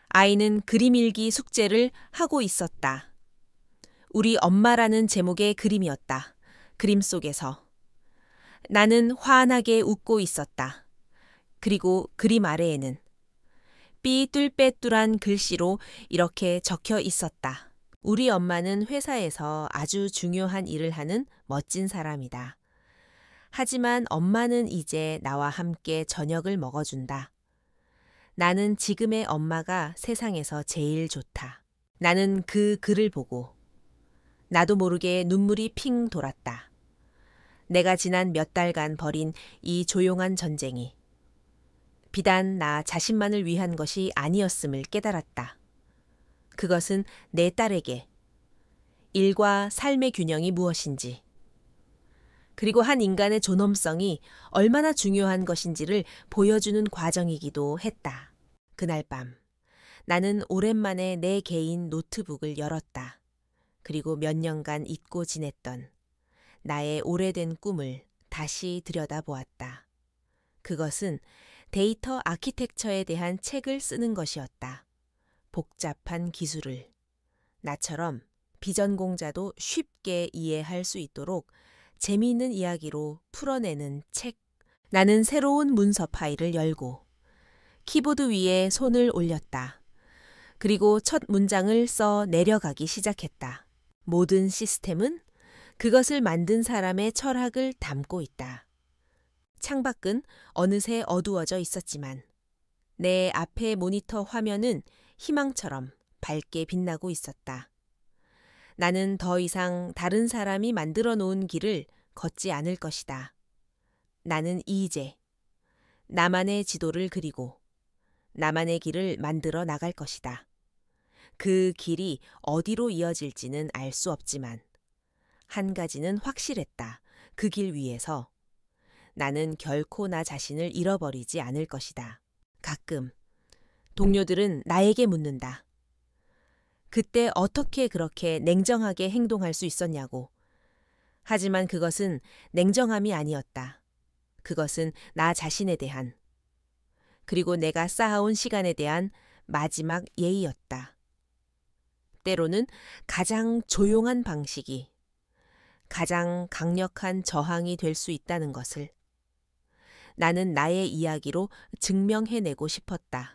아이는 그림 일기 숙제를 하고 있었다. 우리 엄마라는 제목의 그림이었다. 그림 속에서. 나는 환하게 웃고 있었다. 그리고 그림 아래에는 삐뚤빼뚤한 글씨로 이렇게 적혀 있었다. 우리 엄마는 회사에서 아주 중요한 일을 하는 멋진 사람이다. 하지만 엄마는 이제 나와 함께 저녁을 먹어준다. 나는 지금의 엄마가 세상에서 제일 좋다. 나는 그 글을 보고 나도 모르게 눈물이 핑 돌았다. 내가 지난 몇 달간 벌인 이 조용한 전쟁이 비단 나 자신만을 위한 것이 아니었음을 깨달았다. 그것은 내 딸에게 일과 삶의 균형이 무엇인지 그리고 한 인간의 존엄성이 얼마나 중요한 것인지를 보여주는 과정이기도 했다. 그날 밤 나는 오랜만에 내 개인 노트북을 열었다. 그리고 몇 년간 잊고 지냈던 나의 오래된 꿈을 다시 들여다보았다. 그것은 데이터 아키텍처에 대한 책을 쓰는 것이었다. 복잡한 기술을 나처럼 비전공자도 쉽게 이해할 수 있도록 재미있는 이야기로 풀어내는 책. 나는 새로운 문서 파일을 열고 키보드 위에 손을 올렸다. 그리고 첫 문장을 써 내려가기 시작했다. 모든 시스템은 그것을 만든 사람의 철학을 담고 있다. 창밖은 어느새 어두워져 있었지만 내 앞의 모니터 화면은 희망처럼 밝게 빛나고 있었다. 나는 더 이상 다른 사람이 만들어 놓은 길을 걷지 않을 것이다. 나는 이제 나만의 지도를 그리고 나만의 길을 만들어 나갈 것이다. 그 길이 어디로 이어질지는 알 수 없지만 한 가지는 확실했다. 그 길 위에서 나는 결코 나 자신을 잃어버리지 않을 것이다. 가끔 동료들은 나에게 묻는다. 그때 어떻게 그렇게 냉정하게 행동할 수 있었냐고. 하지만 그것은 냉정함이 아니었다. 그것은 나 자신에 대한 그리고 내가 쌓아온 시간에 대한 마지막 예의였다. 때로는 가장 조용한 방식이 가장 강력한 저항이 될 수 있다는 것을 나는 나의 이야기로 증명해내고 싶었다.